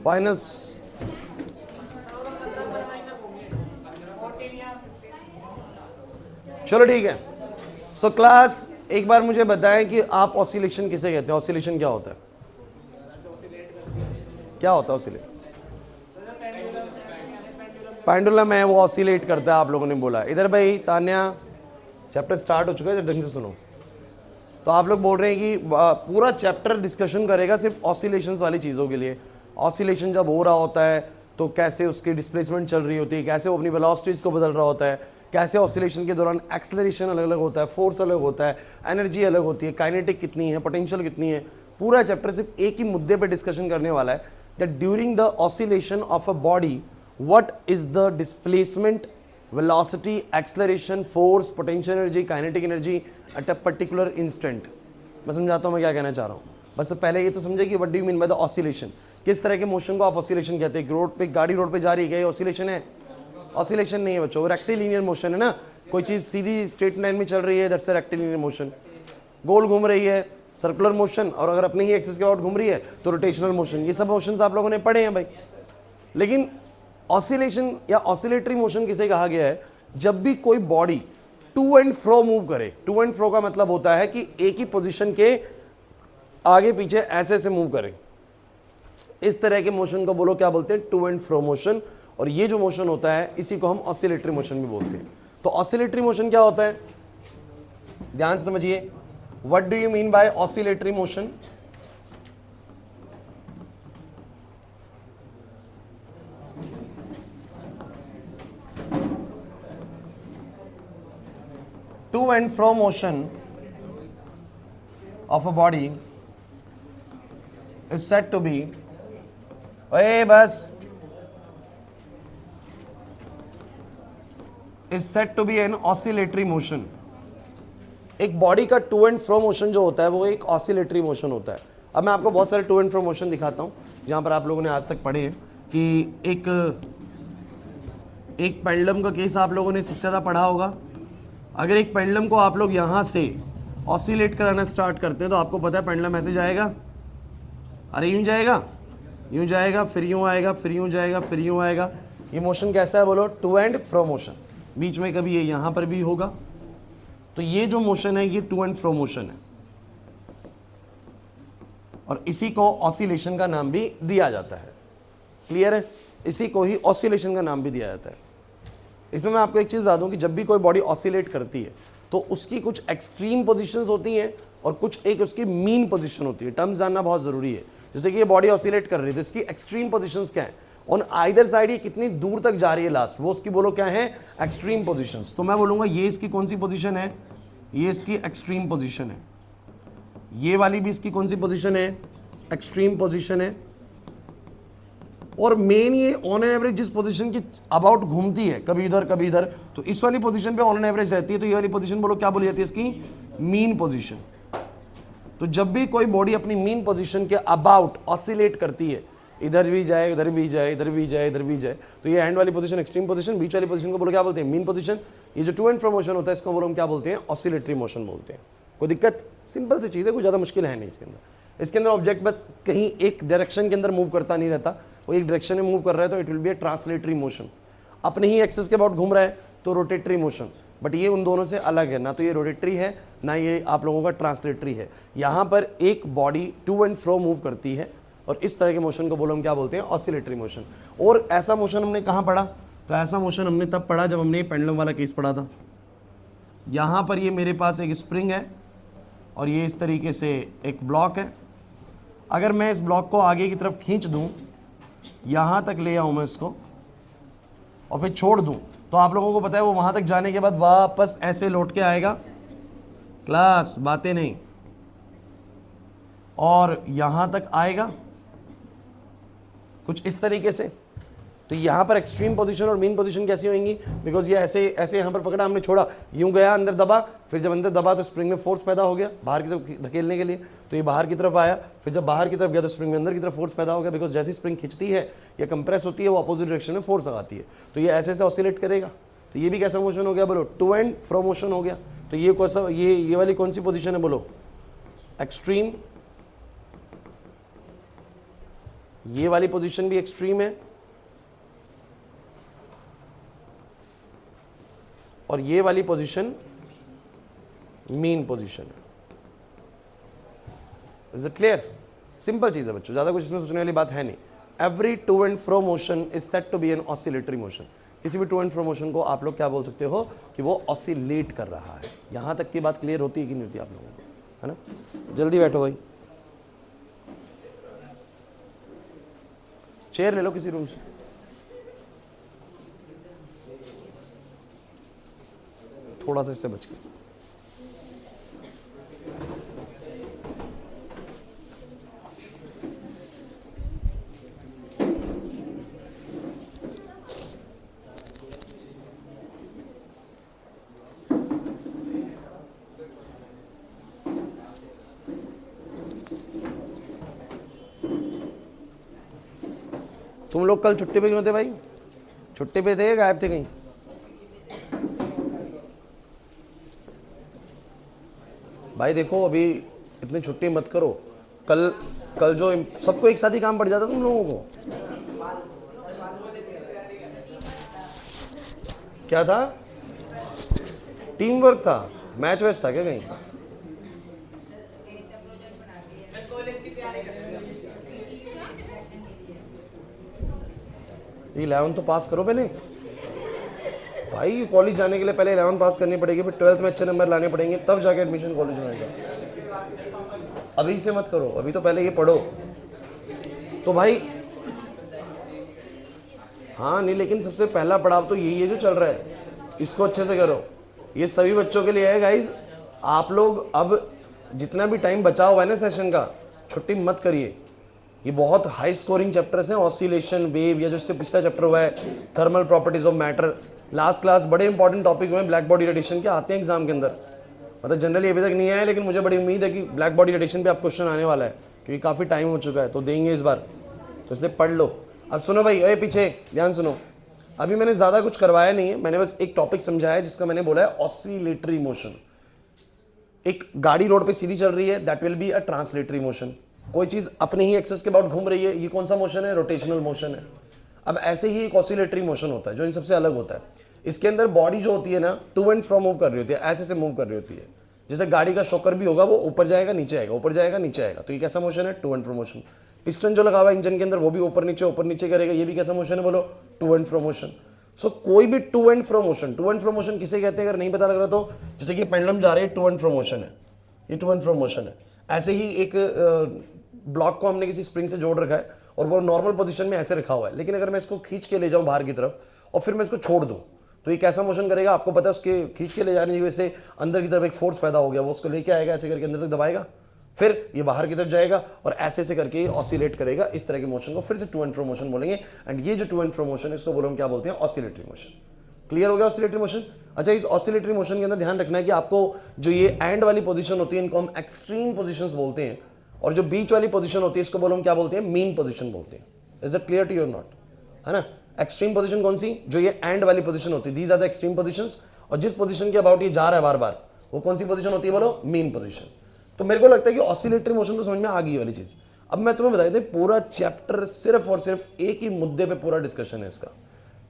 Finals. चलो ठीक है। सो क्लास एक बार मुझे बताएं कि आप ऑसिलेशन किसे कहते हैं? ऑसिलेशन क्या होता है? क्या होता है ऑसिलेशन? पेंडुलम है वो ऑसिलेट करता है, आप लोगों ने बोला। इधर भाई तान्या, चैप्टर स्टार्ट हो चुका है, ढंग से सुनो। तो आप लोग बोल रहे हैं कि पूरा चैप्टर डिस्कशन करेगा सिर्फ ऑसिलेशंस वाली चीज़ों के लिए। ऑसिलेशन जब हो रहा होता है तो कैसे उसकी डिस्प्लेसमेंट चल रही होती है, कैसे वो अपनी वेलोसिटीज़ को बदल रहा होता है, कैसे ऑसिलेशन के दौरान एक्सेलरेशन अलग अलग होता है, फोर्स अलग होता है, एनर्जी अलग होती है, काइनेटिक कितनी है, पोटेंशियल कितनी है। पूरा चैप्टर सिर्फ एक ही मुद्दे पर डिस्कशन करने वाला है, that during the oscillation of a body what is the displacement, velocity, acceleration, force, potential energy, kinetic energy at a particular instant। मैं समझाता हूँ मैं क्या कहना चाह रहा हूँ। बस पहले ये तो समझे कि what do you mean by the oscillation, किस तरह के मोशन को आप ऑसिलेशन कहते हैं। रोड पे गाड़ी रोड पे जा रही है, क्या ये ऑसिलेशन है? ऑसिलेशन नहीं है बच्चों, रेक्टिलिनियर मोशन है ना। कोई चीज़ सीधी स्ट्रेट लाइन में चल रही है, दैट्स अ रेक्टिलिनियर मोशन। गोल घूम रही है, सर्कुलर मोशन, और अगर अपने ही एक्सिस के आउट घूम रही है तो रोटेशनल मोशन। ये सब मोशंस आप लोगों ने पढ़े हैं भाई। लेकिन ऑसिलेशन या ऑसिलेटरी मोशन किसे कहा गया है? जब भी कोई body to and fro move करे। टू एंड फ्रो का मतलब होता है कि एक ही पोजीशन के आगे पीछे ऐसे ऐसे मूव करे। इस तरह के मोशन को बोलो क्या बोलते हैं? To and fro motion. और ये जो मोशन होता है इसी को हम ऑसिलेटरी मोशन भी बोलते हैं। तो ऑसिलेटरी मोशन क्या होता है? ध्यान से समझिए, what do you mean bye oscillatory motion? To and fro motion of a body is said to be, बस, is said to be an oscillatory motion। एक बॉडी का टू एंड फ्रो मोशन जो होता है वो एक ऑसिलेटरी मोशन होता है। अब मैं आपको बहुत सारे टू एंड फ्रो मोशन दिखाता हूँ जहाँ पर आप लोगों ने आज तक पढ़े हैं कि एक पेंडुलम का केस आप लोगों ने सबसे ज़्यादा पढ़ा होगा। अगर एक पेंडुलम को आप लोग यहाँ से ऑसिलेट कराना स्टार्ट करते हैं तो आपको पता है पेंडुलम ऐसे जाएगा, अरे यूँ जाएगा, यूँ जाएगा, फिर यूँ आएगा, फिर यूँ जाएगा, फिर यूँ आएगा। ये मोशन कैसा है बोलो? To and fro motion. बीच में कभी ये यहाँ पर भी होगा। तो ये जो मोशन है ये टू एंड फ्रो मोशन है, और इसी को ऑसिलेशन का नाम भी दिया जाता है। क्लियर है? इसी को ही ऑसिलेशन का नाम भी दिया जाता है। इसमें मैं आपको एक चीज़ बता दूं कि जब भी कोई बॉडी ऑसिलेट करती है तो उसकी कुछ एक्सट्रीम पोजीशंस होती हैं और कुछ एक उसकी मीन पोजीशन होती है। टर्म्स जानना बहुत ज़रूरी है। जैसे कि ये बॉडी ऑसिलेट कर रही है तो इसकी एक्सट्रीम पोजीशंस क्या है, ऑन आइदर साइड ये कितनी दूर तक जा रही है लास्ट, वो उसकी बोलो क्या है? Extreme positions. तो मैं बोलूँगा ये इसकी कौन सी पोजीशन है? ये इसकी एक्सट्रीम पोजीशन है। ये वाली भी इसकी कौन सी पोजीशन है? एक्सट्रीम पोजीशन है। और मेन ये ऑन एन एवरेज जिस पोजीशन की अबाउट घूमती है, कभी इधर कभी इधर, तो इस वाली पोजीशन पे ऑन एन एवरेज रहती है। तो ये वाली पोजीशन बोलो क्या बोली जाती है? इसकी मीन पोजीशन। तो जब भी कोई बॉडी अपनी मीन पोजीशन के अबाउट ऑसिलेट करती है, इधर भी जाए, उधर भी जाए, इधर भी जाए, इधर भी जाए, तो ये हैंड वाली पोजीशन एक्सट्रीम पोजीशन, बीच वाली पोजीशन को बोलो क्या बोलते हैं? Mean position. ये जो टू एंड फ्रो मोशन होता है इसको बोलो हम क्या बोलते हैं? ऑसिलेटरी मोशन बोलते हैं। कोई दिक्कत? सिंपल सी चीज़ है, कोई ज़्यादा मुश्किल है नहीं इसके अंदर। इसके अंदर ऑब्जेक्ट बस कहीं एक डायरेक्शन के अंदर मूव करता नहीं रहता, वो एक डायरेक्शन में मूव कर रहा है तो it will B A translatory motion. अपने ही एक्सिस के अबाउट घूम रहा है तो रोटेटरी मोशन। बट ये उन दोनों से अलग है, ना तो ये रोटेटरी है ना ये आप लोगों का ट्रांसलेटरी है। यहाँ पर एक body to and fro move करती है और इस तरह के मोशन को बोलो हम क्या बोलते हैं? Oscillatory motion. और ऐसा मोशन हमने कहाँ पढ़ा? तो ऐसा मोशन हमने तब पढ़ा जब हमने पेंडुलम वाला केस पढ़ा था। यहाँ पर ये मेरे पास एक स्प्रिंग है और ये इस तरीके से एक ब्लॉक है। अगर मैं इस ब्लॉक को आगे की तरफ खींच दूँ, यहाँ तक ले आऊँ मैं इसको और फिर छोड़ दूँ, तो आप लोगों को पता है वो वहाँ तक जाने के बाद वापस ऐसे लौट के आएगा। क्लास बातें नहीं। और यहाँ तक आएगा कुछ इस तरीके से। तो यहाँ पर एक्सट्रीम पोजीशन और मीन पोजीशन कैसी होंगी? बिकॉज ये ऐसे ऐसे यहाँ पर पकड़ा, हमने छोड़ा, यूं गया, अंदर दबा, फिर जब अंदर दबा तो स्प्रिंग में फोर्स पैदा हो गया बाहर की तरफ धकेलने के लिए, तो ये बाहर की तरफ आया, फिर जब बाहर की तरफ गया तो स्प्रिंग में अंदर की तरफ फोर्स पैदा हो गया। बिकॉज जैसी स्प्रिंग खिंचती है या कंप्रेस होती है वो अपोजिट डायरेक्शन में फोर्स लगाती है, तो ये ऐसे ऐसे ऑसिलेट करेगा। तो ये भी कैसा मोशन हो गया बोलो? टू एंड फ्रो मोशन हो गया। तो ये कैसा, ये वाली कौन सी पोजीशन है बोलो? एक्सट्रीम ये वाली पोजीशन भी एक्सट्रीम है और ये वाली पोजीशन मीन पोजीशन है। Is it clear? सिंपल चीज है बच्चों, ज्यादा कुछ इसमें सोचने वाली बात है नहीं। Every to and fro motion is set to be an oscillatory motion. किसी भी टू एंड फ्रो मोशन को आप लोग क्या बोल सकते हो कि वो ऑसिलेट कर रहा है। यहां तक की बात क्लियर होती है कि नहीं होती आप लोगों को, है ना? जल्दी बैठो भाई, चेयर ले लो किसी रूम से। थोड़ा सा इससे बच के। तुम लोग कल छुट्टी पे क्यों थे भाई? छुट्टी पे थे, गायब थे कहीं? भाई देखो अभी इतनी छुट्टी मत करो, कल जो सबको एक साथ ही काम पड़ जाता तुम लोगों को। क्या था? टीम वर्क था, मैच वैच था क्या कहीं? ये 11 तो पास करो पहले भाई। कॉलेज जाने के लिए पहले 11 पास करनी पड़ेगी, फिर 12th में अच्छे नंबर लाने पड़ेंगे, तब जाके एडमिशन कॉलेज में आएगा। अभी से मत करो, अभी तो पहले ये पढ़ो। तो भाई हाँ नहीं, लेकिन सबसे पहला पड़ाव तो यही है जो चल रहा है, इसको अच्छे से करो। ये सभी बच्चों के लिए है गाइज। आप लोग अब जितना भी टाइम बचा हुआ है ना सेशन का, छुट्टी मत करिए। ये बहुत हाई स्कोरिंग चैप्टर्स हैं, ऑसिलेशन, वेव, या जो इससे पिछला चैप्टर हुआ है thermal properties of matter, last class बड़े इंपॉर्टेंट टॉपिक हुए हैं ब्लैक बॉडी रेडिएशन के, आते हैं एग्जाम के अंदर। मतलब जनरली अभी तक नहीं आया, लेकिन मुझे बड़ी उम्मीद है कि ब्लैक बॉडी रेडिएशन पे आप क्वेश्चन आने वाला है, क्योंकि काफ़ी टाइम हो चुका है, तो देंगे इस बार, तो इसलिए पढ़ लो। अब सुनो भाई, अरे पीछे ध्यान सुनो। अभी मैंने ज़्यादा कुछ करवाया नहीं है, मैंने बस एक टॉपिक समझाया है जिसका मैंने बोला है ऑसिलेटरी मोशन। एक गाड़ी रोड पे सीधी चल रही है, that will be a translatory motion. कोई चीज़ अपने ही एक्सेस के अबाउट घूम रही है, ये कौन सा मोशन है? रोटेशनल मोशन है। अब ऐसे ही एक ऑसिलेटरी मोशन होता है जो इन सबसे अलग होता है। इसके अंदर बॉडी जो होती है ना, टू एंड फ्रो मूव कर रही होती है, ऐसे से मूव कर रही होती है। जैसे गाड़ी का शॉकर भी होगा, वो ऊपर जाएगा नीचे आएगा, ऊपर जाएगा नीचे आएगा, तो ये कैसा मोशन है? To and fro motion. Piston जो लगा हुआ है इंजन के अंदर, वो भी ऊपर नीचे करेगा, ये भी कैसा मोशन है? बोलो, to and fro motion. So कोई भी to and fro motion, to and fro motion किसे कहते हैं अगर नहीं पता लग रहा तो, जैसे कि पेंडुलम जा रही है, टू एंड फ्रो मोशन है, ये टू एंड फ्रो मोशन है। ऐसे ही एक ब्लॉक को हमने किसी स्प्रिंग से जोड़ रखा है और वो नॉर्मल पोजीशन में ऐसे रखा हुआ है, लेकिन अगर मैं इसको खींच के ले जाऊं बाहर की तरफ और फिर मैं इसको छोड़ दूं, तो ये कैसा मोशन करेगा? आपको पता है, उसके खींच के ले जाने की वजह से अंदर की तरफ एक फोर्स पैदा हो गया, वो उसको लेके आएगा, ऐसे करके अंदर तक दबाएगा, फिर ये बाहर की तरफ जाएगा और ऐसे ऐसे करके ऑसिलेट करेगा। इस तरह के मोशन को फिर से टू एंड फ्रो मोशन बोलेंगे। एंड ये जो टू एंड फ्रो मोशन है, इसको बोलो हम क्या बोलते हैं? Oscillatory motion. क्लियर हो गया ऑसिलेटरी मोशन? अच्छा, इस ऑसिलेटरी मोशन के अंदर ध्यान रखना है कि आपको जो ये एंड वाली पोजीशन होती है, इनको हम एक्सट्रीम पोजीशंस बोलते हैं, और जो बीच वाली पोजीशन होती है, इसको बोलो हम क्या बोलते हैं? मीन पोजीशन बोलते हैं। Is it clear to you और नॉट? है ना? एक्सट्रीम पोजीशन कौन सी? जो ये एंड वाली पोजीशन होती है, these are the extreme positions. और जिस पोजीशन के अबाउट ये जा रहा है बार बार, वो कौन सी पोजीशन होती है? बोलो, मीन पोजीशन। तो मेरे को लगता है कि ऑसिलेटरी मोशन तो समझ में आ गई वाली चीज। अब मैं तुम्हें बता दें, पूरा चैप्टर सिर्फ और सिर्फ एक ही मुद्दे पे पूरा डिस्कशन है इसका।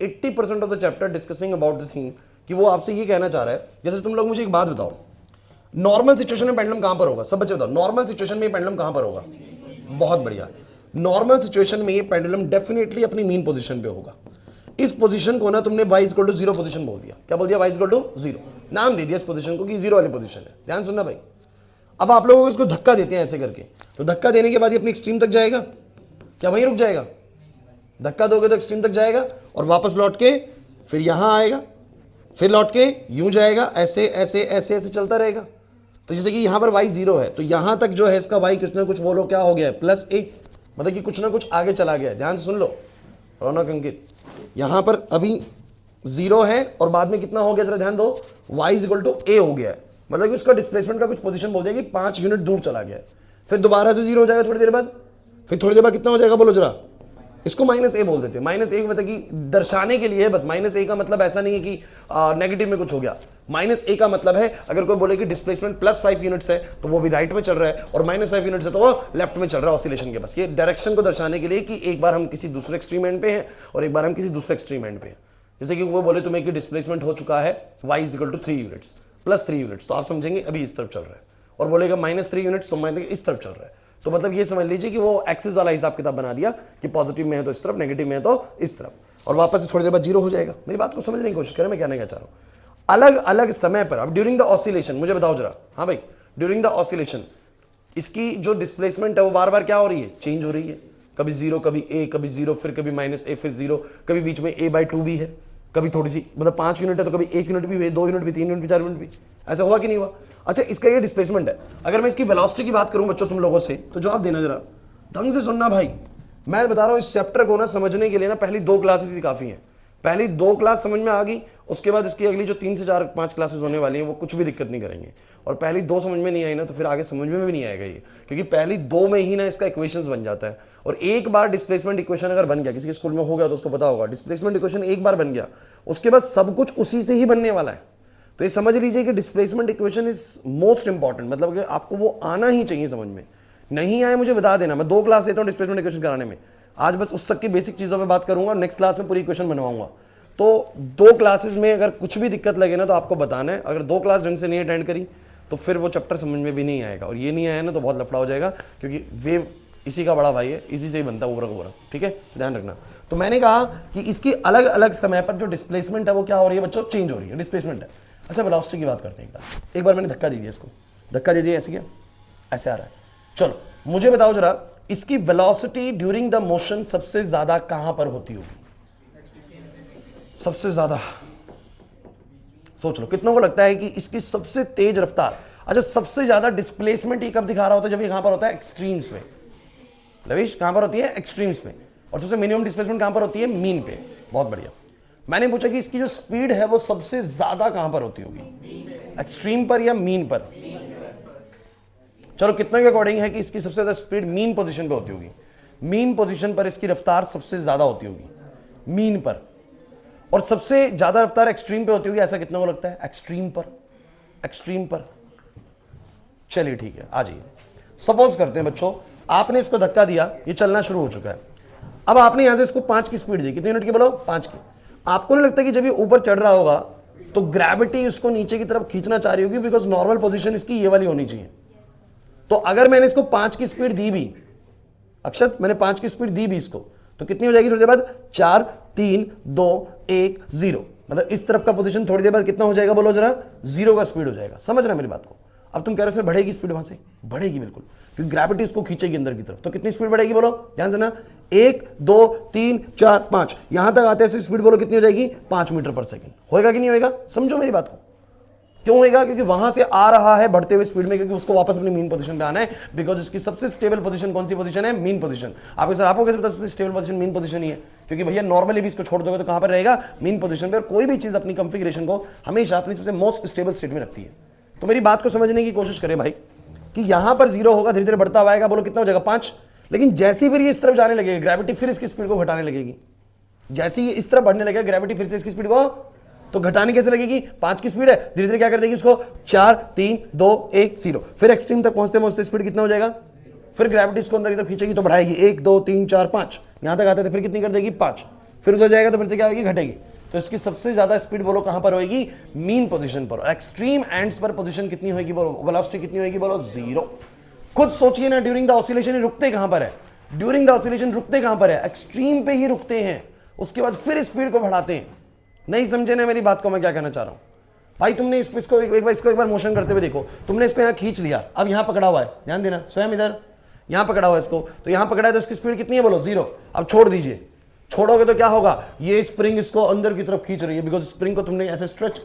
80% of the chapter discussing about the thing, कि वो आपसे ये कहना चाह रहा है, जैसे तुम लोग मुझे एक बात बताओ, नॉर्मल सिचुएशन में पेंडुलम कहां पर होगा? सब बच्चे बताओ, नॉर्मल सिचुएशन में पेंडुलम कहां पर होगा? बहुत बढ़िया। नॉर्मल सिचुएशन में ये पेंडुलम डेफिनेटली अपनी मीन पोजीशन पे होगा। इस पोजीशन को ना तुमने y इक्वल टू 0 पोजीशन बोल दिया। क्या बोल दिया? y इक्वल टू 0 नाम दे दिया इस पोजीशन को कि 0 वाली पोजीशन है। ध्यान सुनना भाई। अब आप लोगों को इसको धक्का देते हैं ऐसे करके, तो धक्का देने के बाद ये अपनी एक्सट्रीम तक जाएगा, क्या वहीं रुक जाएगा? धक्का दोगे तो एक्सट्रीम तक जाएगा और वापस लौट के फिर यहां आएगा, फिर लौट के यूं जाएगा, ऐसे ऐसे ऐसे ऐसे चलता रहेगा। तो जैसे कि यहां पर y 0 है, तो यहां तक जो है इसका y कुछ ना कुछ बोलो क्या हो गया है? +a, मतलब कि कुछ ना कुछ आगे चला गया है। ध्यान से सुन लो रौनक अंकित, यहां पर अभी 0 है और बाद में कितना हो गया? जरा ध्यान दो, y इक्वल टू a हो गया है, मतलब कि उसका डिस्प्लेसमेंट का कुछ पोजीशन बोल दिया कि 5 यूनिट दूर चला गया है। फिर दोबारा से 0 हो जाएगा थोड़ी देर बाद, फिर थोड़ी देर बाद कितना हो जाएगा? बोलो जरा, इसको माइनस ए बोल देते हैं। माइनस ए मतलब कि दर्शाने के लिए है बस। माइनस ए का मतलब ऐसा नहीं है कि नेगेटिव में कुछ हो गया। माइनस ए का मतलब है अगर कोई बोले कि डिस्प्लेसमेंट +5 यूनिट्स है तो वो भी राइट में चल रहा है, और -5 यूनिट्स है तो वो लेफ्ट में चल रहा है ऑसिलेशन के। बस ये डायरेक्शन को दर्शाने के लिए कि एक बार हम किसी दूसरे एक्सट्रीम एंड पे हैं और एक बार हम किसी दूसरे एक्सट्रीम एंड पे हैं। जैसे कि वो बोले तुम्हें कि डिस्प्लेसमेंट हो चुका है y = 3 यूनिट्स +3 यूनिट्स, तो आप समझेंगे अभी इस तरफ चल रहा है, और बोलेगा -3 यूनिट्स तो मानेंगे इस तरफ चल रहा है। तो मतलब ये समझ लीजिए कि वो एक्सिस वाला हिसाब किताब बना दिया कि पॉजिटिव में है तो इस तरफ, नेगेटिव में है तो इस तरफ, और वापस से थोड़ी देर बाद जीरो हो जाएगा। मेरी बात को समझने की कोशिश करें मैं कहना क्या चाह रहा हूँ। अलग अलग समय पर अब ड्यूरिंग द ऑसिलेशन मुझे बताओ जरा, हाँ भाई, ड्यूरिंग द ऑसिलेशन इसकी जो डिस्प्लेसमेंट है वो बार बार क्या हो रही है, चेंज हो रही है। कभी 0, कभी a, कभी 0, फिर कभी -a, फिर 0, कभी बीच में a/2 भी है, कभी थोड़ी सी मतलब 5 यूनिट है तो कभी 1 यूनिट भी हुई, 2 यूनिट भी, 3 यूनिट भी, 4 यूनिट भी। ऐसा हुआ कि नहीं हुआ? अच्छा, इसका ये डिस्प्लेसमेंट है। अगर मैं इसकी वेलोसिटी की बात करूं बच्चों तुम लोगों से, तो जवाब देना जरा, ढंग से सुनना भाई। मैं बता रहा हूं इस चैप्टर को ना समझने के लिए ना पहली 2 क्लासेस ही काफी हैं। पहली 2 क्लास समझ में आ गई, उसके बाद इसकी अगली जो 3 से 4 5 क्लासेस होने वाली हैं वो कुछ भी दिक्कत नहीं करेंगे। और पहली 2 समझ में नहीं आई ना तो फिर आगे समझ में भी नहीं आएगा ये, क्योंकि पहली 2 में ही ना इसका इक्वेशंस बन जाता है। और एक बार डिस्प्लेसमेंट इक्वेशन अगर बन गया, किसी के स्कूल में हो गया तो उसको पता होगा, डिस्प्लेसमेंट इक्वेशन एक बार बन गया उसके बाद सब कुछ उसी से ही बनने वाला है। तो ये समझ लीजिए कि displacement equation is most important, मतलब कि आपको वो आना ही चाहिए समझ में। नहीं आए मुझे बता देना, मैं 2 क्लास देता हूँ डिस्प्लेसमेंट इक्वेशन कराने में। आज बस उस तक की बेसिक चीजों पे बात करूंगा, नेक्स्ट क्लास में पूरी इक्वेशन बनवाऊंगा। तो 2 क्लासेस में अगर कुछ भी दिक्कत लगे ना तो आपको बताना है। अगर 2 क्लास ढंग से नहीं अटेंड करी तो फिर वो चैप्टर समझ में भी नहीं आएगा, और ये नहीं आया ना तो बहुत लफड़ा हो जाएगा, क्योंकि वेव इसी का बड़ा भाई है, इसी से ही बनता है ऊपर का ऊपर। ठीक है, ध्यान रखना। तो मैंने कहा कि इसकी अलग अलग समय पर जो डिस्प्लेसमेंट है वो क्या हो रही है बच्चों, चेंज हो रही है, डिस्प्लेसमेंट है। अच्छा, वेलोसिटी की बात करते हैं। एक बार मैंने धक्का दे दिया, इसको धक्का दे दिया, ऐसे क्या, ऐसे आ रहा है। चलो मुझे बताओ जरा, इसकी वेलोसिटी ड्यूरिंग द मोशन सबसे ज्यादा कहां पर होती होगी? सबसे ज्यादा सोच लो, कितनों को लगता है कि इसकी सबसे तेज रफ्तार। अच्छा, सबसे ज्यादा डिस्प्लेसमेंट ये कब दिखा रहा होता है? जब ये कहां पर होता है, एक्सट्रीम्स में। लविश, कहां पर होती है? एक्सट्रीम्स में। और सबसे मिनिमम डिस्प्लेसमेंट कहां पर होती है? मीन पे। बहुत बढ़िया। मैंने पूछा कि इसकी जो स्पीड है वो सबसे ज्यादा कहां पर होती होगी, एक्सट्रीम पर या मीन पर? चलो, कितने के अकॉर्डिंग है कि इसकी सबसे ज्यादा स्पीड मीन पोजीशन पर होती होगी? मीन पोजीशन पर इसकी रफ्तार सबसे ज्यादा होती होगी, मीन पर। और सबसे ज्यादा रफ्तार एक्सट्रीम पे होती होगी, ऐसा कितने को लगता है? एक्सट्रीम पर, एक्सट्रीम पर। चलिए ठीक है, आ जाइए। सपोज करते हैं बच्चों, आपने इसको धक्का दिया, ये चलना शुरू हो चुका है। अब आपने यहां से इसको 5 की स्पीड दी, कितने यूनिट की बोलो? 5 की। आपको नहीं लगता कि जब ये ऊपर चढ़ रहा होगा तो ग्रेविटी इसको नीचे की तरफ खींचना चाह रही होगी, बिकॉज नॉर्मल पोजीशन इसकी ये वाली होनी चाहिए। तो अगर मैंने इसको 5 की स्पीड दी भी, अक्षत मैंने 5 की स्पीड दी भी इसको, तो कितनी हो जाएगी थोड़ी देर बाद? 4 3 2 1 0। मतलब इस तरफ का पोजीशन थोड़ी देर बाद कितना हो जाएगा बोलो जरा? 0 का स्पीड हो जाएगा। समझ रहे मेरी बात को? अब तुम कह रहे हो सर बढ़ेगी स्पीड, वहां से बढ़ेगी बिल्कुल, क्योंकि ग्रेविटी इसको खींचेगी अंदर की तरफ। तो कितनी स्पीड बढ़ेगी बोलो, ध्यान से ना? 1 2 3 4 5, यहां तक आते हैं स्पीड बोलो कितनी हो जाएगी? 5 मीटर पर सेकंड। होएगा कि नहीं होएगा? समझो मेरी बात को। क्यों होएगा? क्योंकि वहां से आ रहा है बढ़ते हुए स्पीड में, क्योंकि उसको वापस अपनी मीन पोजीशन पे आना है, बिकॉज इसकी सबसे स्टेबल पोजीशन कौन सी पोजीशन है? Mean position. आपको सर आपको कैसे पता सबसे स्टेबल पोजीशन मीन पोजीशन ही है? क्योंकि भैया नॉर्मली भी इसको छोड़ दोगे तो कहां पर रहेगा? मीन पोजीशन पे। और कोई भी चीज अपनी कंफिगरेशन को हमेशा अपनी सबसे मोस्ट स्टेबल स्टेट में रखती है। तो मेरी बात को समझने की कोशिश करें भाई, कि यहां पर 0 होगा, धीरे धीरे बढ़ता हुआ आएगा, बोलो कितना हो जाएगा? 5। लेकिन जैसे ही फिर ये इस तरफ जाने लगेगा, ग्रेविटी फिर इसकी स्पीड को घटाने लगेगी। जैसे ही इस तरफ बढ़ने लगेगा, ग्रेविटी फिर से इसकी स्पीड को तो घटाने कैसे लगेगी? 5 की स्पीड है, धीरे धीरे क्या कर देगी उसको? 4 3 2 1 0। फिर एक्सट्रीम तक पहुंचते पहुंचते स्पीड कितना हो जाएगा? फिर ग्रेविटी इसको अंदर की तरफ खींचेगी तो बढ़ाएगी, 1 2 3 4 5, यहां तक आते थे, फिर कितनी कर देगी? 5। फिर उधर जाएगा तो फिर से क्या होगी? घटेगी। तो इसकी सबसे ज्यादा स्पीड बोलो कहां पर होगी? मीन पोजीशन पर। एक्सट्रीम एंड्स पर पोजीशन कितनी होगी बोलो? वेलोसिटी कितनी होगी बोलो? 0। खुद सोचिए ना, ड्यूरिंग द ऑसिलेशन रुकते कहां पर है? ड्यूरिंग द ऑसिलेशन रुकते कहां पर है? एक्सट्रीम पे ही रुकते हैं, उसके बाद फिर स्पीड को बढ़ाते हैं। नहीं समझे ना मेरी बात को मैं क्या कहना चाह रहा हूं भाई? तुमने इसको एक बार मोशन करते हुए देखो, तुमने इसको यहां खींच लिया, अब यहां पकड़ा हुआ है, ध्यान देना, स्वयं इधर यहां पकड़ा हुआ है इसको, तो यहां पकड़ा है तो इसकी स्पीड कितनी है बोलो? 0। अब छोड़ दीजिए, छोड़ोगे तो क्या होगा? ये स्प्रिंग इसको अंदर की तरफ खींच रही है, बिकॉज स्प्रिंग को तुमने ऐसे स्ट्रेच,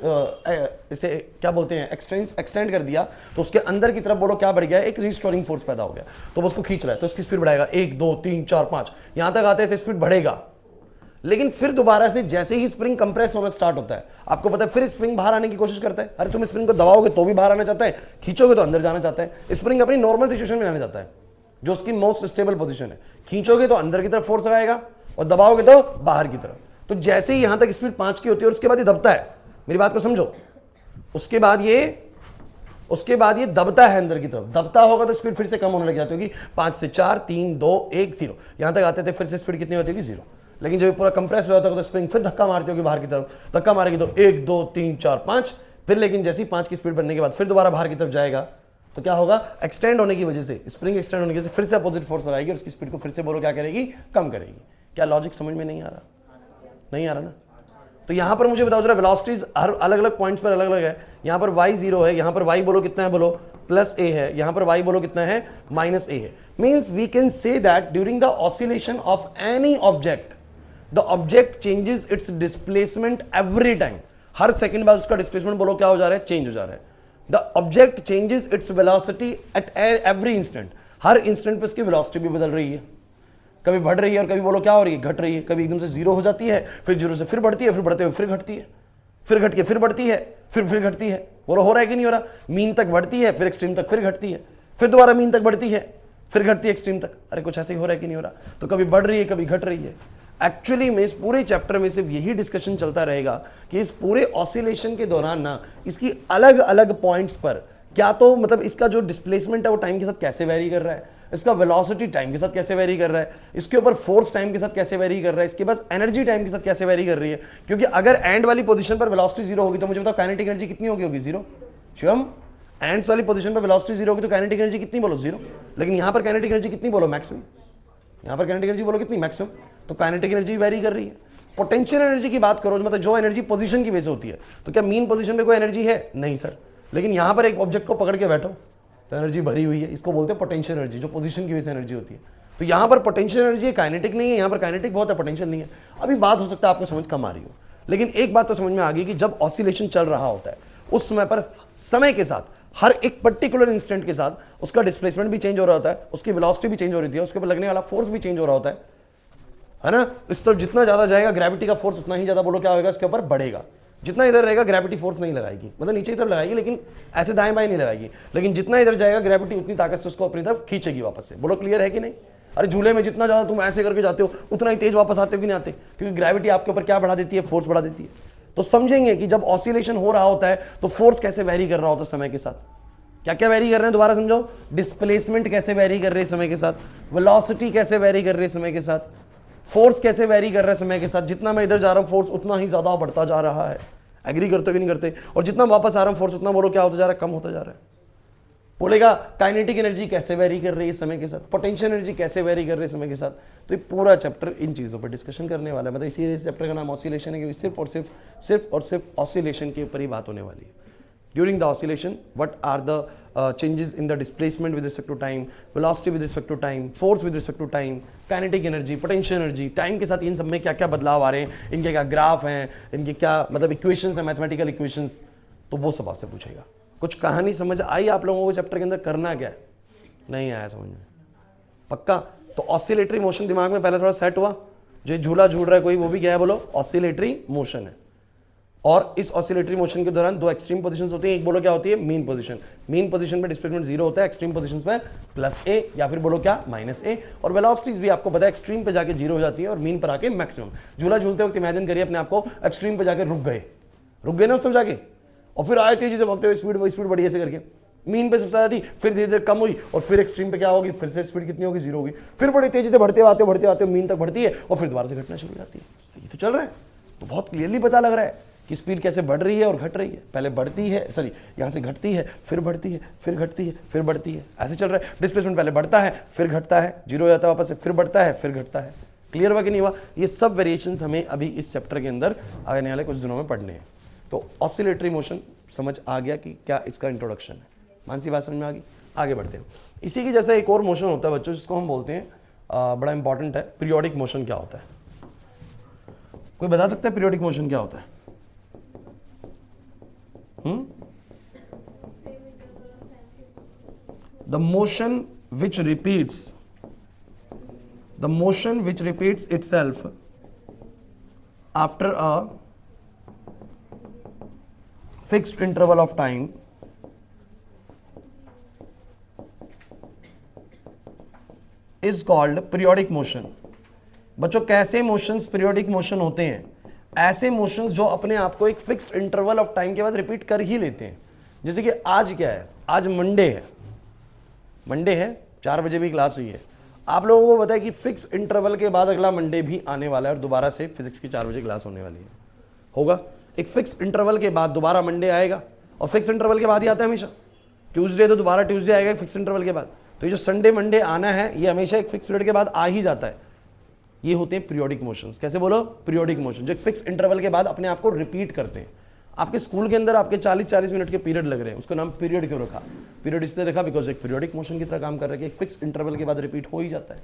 इसे क्या बोलते हैं, एक्सटेंड कर दिया, तो उसके अंदर की तरफ बोलो क्या बढ़ गया? एक रिस्टोरिंग फोर्स पैदा हो गया, तो वो उसको खींच रहा है, तो इसकी स्पीड बढ़ाएगा 1 2 3 4 5, यहां तक आते थे स्पीड बढ़ेगा। लेकिन फिर दोबारा से जैसे ही स्प्रिंग कंप्रेस होना स्टार्ट होता है, आपको पता है फिर स्प्रिंग बाहर आने की कोशिश करता है। अरे तुम स्प्रिंग को दबाओगे तो भी बाहर आना चाहता है, खींचोगे तो अंदर जाना चाहता है। स्प्रिंग अपनी नॉर्मल सिचुएशन में आना चाहता है, जो उसकी मोस्ट स्टेबल पोजीशन है। खींचोगे तो अंदर की तरफ फोर्स आएगा, और दबाओगे तो बाहर की तरफ। तो जैसे ही यहां तक स्पीड 5 की होती है और उसके बाद ये दबता है, मेरी बात को समझो, उसके बाद ये दबता है अंदर की तरफ। दबता होगा तो स्पीड फिर से कम होने लग जाती होगी, 5 से 4 3 2 1 0, यहां तक आते थे, फिर से स्पीड कितनी होती होगी 0। लेकिन जब पूरा कंप्रेस हो जाता होगा तो स्प्रिंग फिर धक्का मारती होगी बाहर की तरफ, धक्का मारेगी तो 1 2 3 4 5, फिर लेकिन जैसी 5 की स्पीड बनने के बाद फिर दोबारा बाहर की तरफ जाएगा तो क्या होगा, एक्सटेंड होने की वजह से, स्प्रिंग एक्सटेंड होने की वजह से फिर से अपोजिट फोर्स लगाएगी और उसकी स्पीड को फिर से बोलो क्या करेगी, कम करेगी। क्या लॉजिक समझ में नहीं आ रहा? नहीं आ रहा ना? तो यहां पर मुझे बताओ जरा, वेलोसिटीज हर अलग अलग पॉइंट्स पर अलग अलग है। यहां पर y 0 है, यहां पर y बोलो कितना है, बोलो प्लस a है, यहां पर y बोलो कितना है, माइनस a है। Means we can say that during the oscillation of any object the object changes its displacement every time. हर सेकंड बाद उसका डिस्प्लेसमेंट बोलो क्या हो जा रहा है, चेंज हो जा रहा है। The object changes its velocity at every instant. Her instant पे उसकी वेलोसिटी भी बदल रही है, कभी बढ़ रही है और कभी बोलो क्या हो रही है, घट रही है। कभी एकदम से 0 हो जाती है, फिर 0 से फिर बढ़ती है, फिर बढ़ते हुए फिर घटती है, फिर घट के फिर बढ़ती है, फिर घटती है। बोलो हो रहा है कि नहीं हो रहा? मीन तक बढ़ती है, फिर एक्सट्रीम तक फिर घटती है, फिर दोबारा मीन तक बढ़ती है, फिर घटती है एक्सट्रीम तक। अरे कुछ ऐसे ही हो रहा है कि नहीं हो रहा? तो कभी बढ़ रही है, कभी घट रही है। एक्चुअली में इस पूरे चैप्टर में सिर्फ यही डिस्कशन चलता रहेगा कि इस पूरे ऑसिलेशन के दौरान ना इसकी अलग अलग पॉइंट्स पर क्या तो मतलब इसका जो डिस्प्लेसमेंट है वो टाइम के साथ कैसे वेरी कर रहा है, इसका वेलोसिटी टाइम के साथ कैसे वेरी कर रहा है, इसके ऊपर फोर्स टाइम के साथ कैसे वेरी कर रहा है, इसके पास एनर्जी टाइम के साथ कैसे वेरी कर रही है। क्योंकि अगर एंड वाली पोजीशन पर वेलोसिटी 0 होगी तो मुझे बताओ काइनेटिक एनर्जी कितनी होगी 0। शिवम, एंड्स वाली पोजीशन पर वेलोसिटी 0 होगी तो काइनेटिक एनर्जी कितनी बोलो 0। लेकिन यहां पर काइनेटिक एनर्जी कितनी बोलो मैक्सिमम, यहां पर काइनेटिक एनर्जी बोलो कितनी मैक्सिमम। तो काइनेटिक एनर्जी वेरी कर रही है। पोटेंशियल एनर्जी की बात करो मतलब जो एनर्जी पोजीशन की वजह से होती है, तो क्या मीन पोजीशन पे कोई एनर्जी है? नहीं सर। लेकिन यहां पर एक ऑब्जेक्ट को पकड़ के बैठो तो एनर्जी भरी हुई है, इसको बोलते हैं पोटेंशियल एनर्जी, जो पोजीशन की वजह से एनर्जी होती है। तो यहां पर पोटेंशियल एनर्जी है, काइनेटिक नहीं है। यहां पर काइनेटिक बहुत है, पोटेंशियल नहीं है। अभी बात हो सकता है आपको समझ कम आ रही हो, लेकिन एक बात तो समझ में आ गई कि जब ऑसिलेशन चल रहा होता है उस समय पर समय के साथ हर एक पर्टिकुलर इंस्टेंट के साथ उसका डिस्प्लेसमेंट भी चेंज हो रहा होता है, उसकी वेलोसिटी भी चेंज हो रही थी, उसके ऊपर लगने वाला फोर्स भी चेंज हो रहा होता है ना। इस तरफ जितना ज्यादा जाएगा ग्रेविटी का फोर्स उतना ही ज्यादा बोलो क्या होगा, इसके ऊपर बढ़ेगा। जितना इधर रहेगा ग्रेविटी फोर्स नहीं लगाएगी, मतलब नीचे की तरफ लगाएगी लेकिन ऐसे दाएं बाएं नहीं लगाएगी। लेकिन जितना इधर जाएगा ग्रेविटी उतनी ताकत से उसको अपनी तरफ खींचेगी वापस से। बोलो क्लियर है कि नहीं? अरे झूले में जितना ज्यादा तुम ऐसे करके जाते हो उतना ही तेज वापस आते हो कि नहीं आते, क्योंकि ग्रेविटी आपके ऊपर क्या बढ़ा देती है, फोर्स बढ़ा देती है। तो समझेंगे कि जब ऑसिलेशन हो रहा होता है तो फोर्स कैसे वेरी कर रहा होता है समय के साथ। क्या क्या वेरी कर रहे हैं दोबारा समझो, डिस्प्लेसमेंट कैसे वेरी कर रहे हैं समय के साथ, वेलोसिटी कैसे वेरी कर रही है समय के साथ, फोर्स कैसे वेरी कर रहा है समय के साथ। जितना मैं इधर जा रहा हूं फोर्स उतना ही ज्यादा बढ़ता जा रहा है। एग्री करते हो कि नहीं करते? और जितना वापस आ रहा हूं फोर्स उतना बोलो क्या होता जा रहा है, कम होता जा रहा है। बोलेगा काइनेटिक एनर्जी कैसे वेरी कर रही है समय के साथ, पोटेंशियल एनर्जी कैसे वेरी कर रही है समय के साथ। तो ये पूरा चैप्टर इन चीज़ों पर डिस्कशन करने वाला है। मतलब इसी चैप्टर का नाम ऑसिलेशन है, क्योंकि सिर्फ और सिर्फ ऑसिलेशन के ऊपर ही बात होने वाली है। During the oscillation what are the changes in the displacement with respect to time, velocity with respect to time, force with respect to time, kinetic energy, potential energy, time के साथ इन सब में क्या क्या बदलाव आ रहे हैं, इनके क्या ग्राफ हैं, इनके क्या मतलब इक्वेशंस हैं, मैथमेटिकल इक्वेशंस, तो वो सब आपसे पूछेगा। कुछ कहानी समझ आई आप लोगों को चैप्टर के अंदर करना क्या है? नहीं आया समझ में? पक्का? तो ऑसिलेटरी मोशन दिमाग में पहले थोड़ा सेट हुआ। जो झूला झूल रहा है कोई, वो भी क्या है बोलो, ऑसिलेटरी मोशन है। और इस ऑसिलेटरी मोशन के दौरान दो एक्सट्रीम पोजीशंस होती हैं, एक बोलो क्या होती है, मीन पोजीशन। मीन पोजीशन पे डिस्प्लेसमेंट 0 होता है, एक्सट्रीम पोजीशंस पे +a या फिर बोलो क्या -a। और वेलोसिटीज भी आपको पता है एक्सट्रीम पे जाके 0 हो जाती है और मीन पर आके मैक्सिमम। झूला झूलते वक्त इमेजिन करिए अपने आपको एक्सट्रीम पे जाके रुक गए ना उस तरफ जाके, और फिर आए तेजी से भागते हुए, स्पीड बढ़ी ऐसे करके, मीन पे सबसे ज्यादा थी, फिर धीरे धीरे कम हुई और फिर एक्सट्रीम पे क्या होगी, फिर से स्पीड कितनी होगी, 0 होगी, फिर बड़ी तेजी से बढ़ते आते मीन तक बढ़ती है और फिर दोबारा से घटना शुरू हो जाती है। सही तो चल रहा है, तो बहुत क्लियरली पता लग रहा है कि स्पीड कैसे बढ़ रही है और घट रही है। पहले बढ़ती है, सॉरी यहाँ से घटती है, फिर बढ़ती है, फिर घटती है, फिर बढ़ती है, ऐसे चल रहा है। डिस्प्लेसमेंट पहले बढ़ता है, फिर घटता है, 0 हो जाता है वापस से, फिर बढ़ता है, फिर घटता है। क्लियर हुआ कि नहीं हुआ? ये सब वेरिएशंस हमें अभी इस चैप्टर के अंदर आने वाले कुछ दिनों में पढ़ने हैं। तो ऑसिलेटरी मोशन समझ आ गया कि क्या इसका इंट्रोडक्शन है। मानसी बात समझ में आ गई? आगे बढ़ते हैं। इसी की जैसा एक और मोशन होता है बच्चों, जिसको हम बोलते हैं बड़ा इंपॉर्टेंट है, पीरियोडिक मोशन क्या होता है? कोई बता सकता है पीरियोडिक मोशन क्या होता है? The motion which repeats itself after a fixed interval of time is called periodic motion. बच्चों कैसे मोशंस पीरियोडिक मोशन होते हैं? ऐसे मोशंस जो अपने आप को एक फिक्स्ड इंटरवल ऑफ टाइम के बाद रिपीट कर ही लेते हैं। जैसे कि आज क्या है, आज मंडे है, मंडे है, 4 बजे भी क्लास हुई है। आप लोगों को पता है कि फिक्स इंटरवल के बाद अगला मंडे भी आने वाला है और दोबारा से फिजिक्स की 4 बजे क्लास होने वाली है। होगा एक फिक्स इंटरवल के बाद दोबारा मंडे आएगा, और फिक्स इंटरवल के बाद ही आता है हमेशा। ट्यूसडे तो दोबारा ट्यूसडे आएगा फिक्स इंटरवल के बाद। तो ये जो संडे मंडे आना है ये हमेशा एक फिक्स पीरियड के बाद आ ही जाता है। ये होते हैं पीरियोडिक मोशंस। कैसे बोलो? पीरियोडिक मोशन, जो फिक्स इंटरवल के बाद अपने आप को रिपीट करते हैं। आपके स्कूल के अंदर आपके 40-40 मिनट के पीरियड लग रहे हैं, उसका नाम पीरियड क्यों रखा? पीरियड इसलिए रखा बिकॉज एक पीरियोडिक मोशन की तरह काम कर रहा है कि एक फिक्स इंटरवल के बाद रिपीट हो ही जाता है।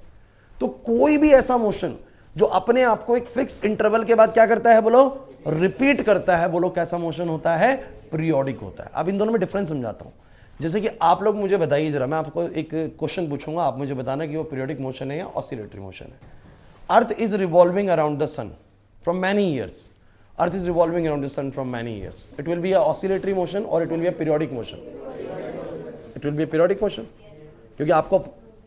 तो कोई भी ऐसा मोशन जो अपने आप को एक फिक्स इंटरवल के बाद क्या करता है, बोलो, रिपीट करता है, बोलो कैसा मोशन होता है? पीरियोडिक होता है। अब इन दोनों में डिफरेंस समझाता हूं। जैसे कि आप लोग मुझे बताइए जरा, मैं आपको एक क्वेश्चन पूछूंगा, आप मुझे बताना कि वो पीरियोडिक मोशन है या ऑसिलेटरी मोशन है। Earth is revolving around the sun from many years. Earth is revolving around the sun from many years. It will be a oscillatory motion और it will be a periodic motion? It will be a periodic motion, क्योंकि आपको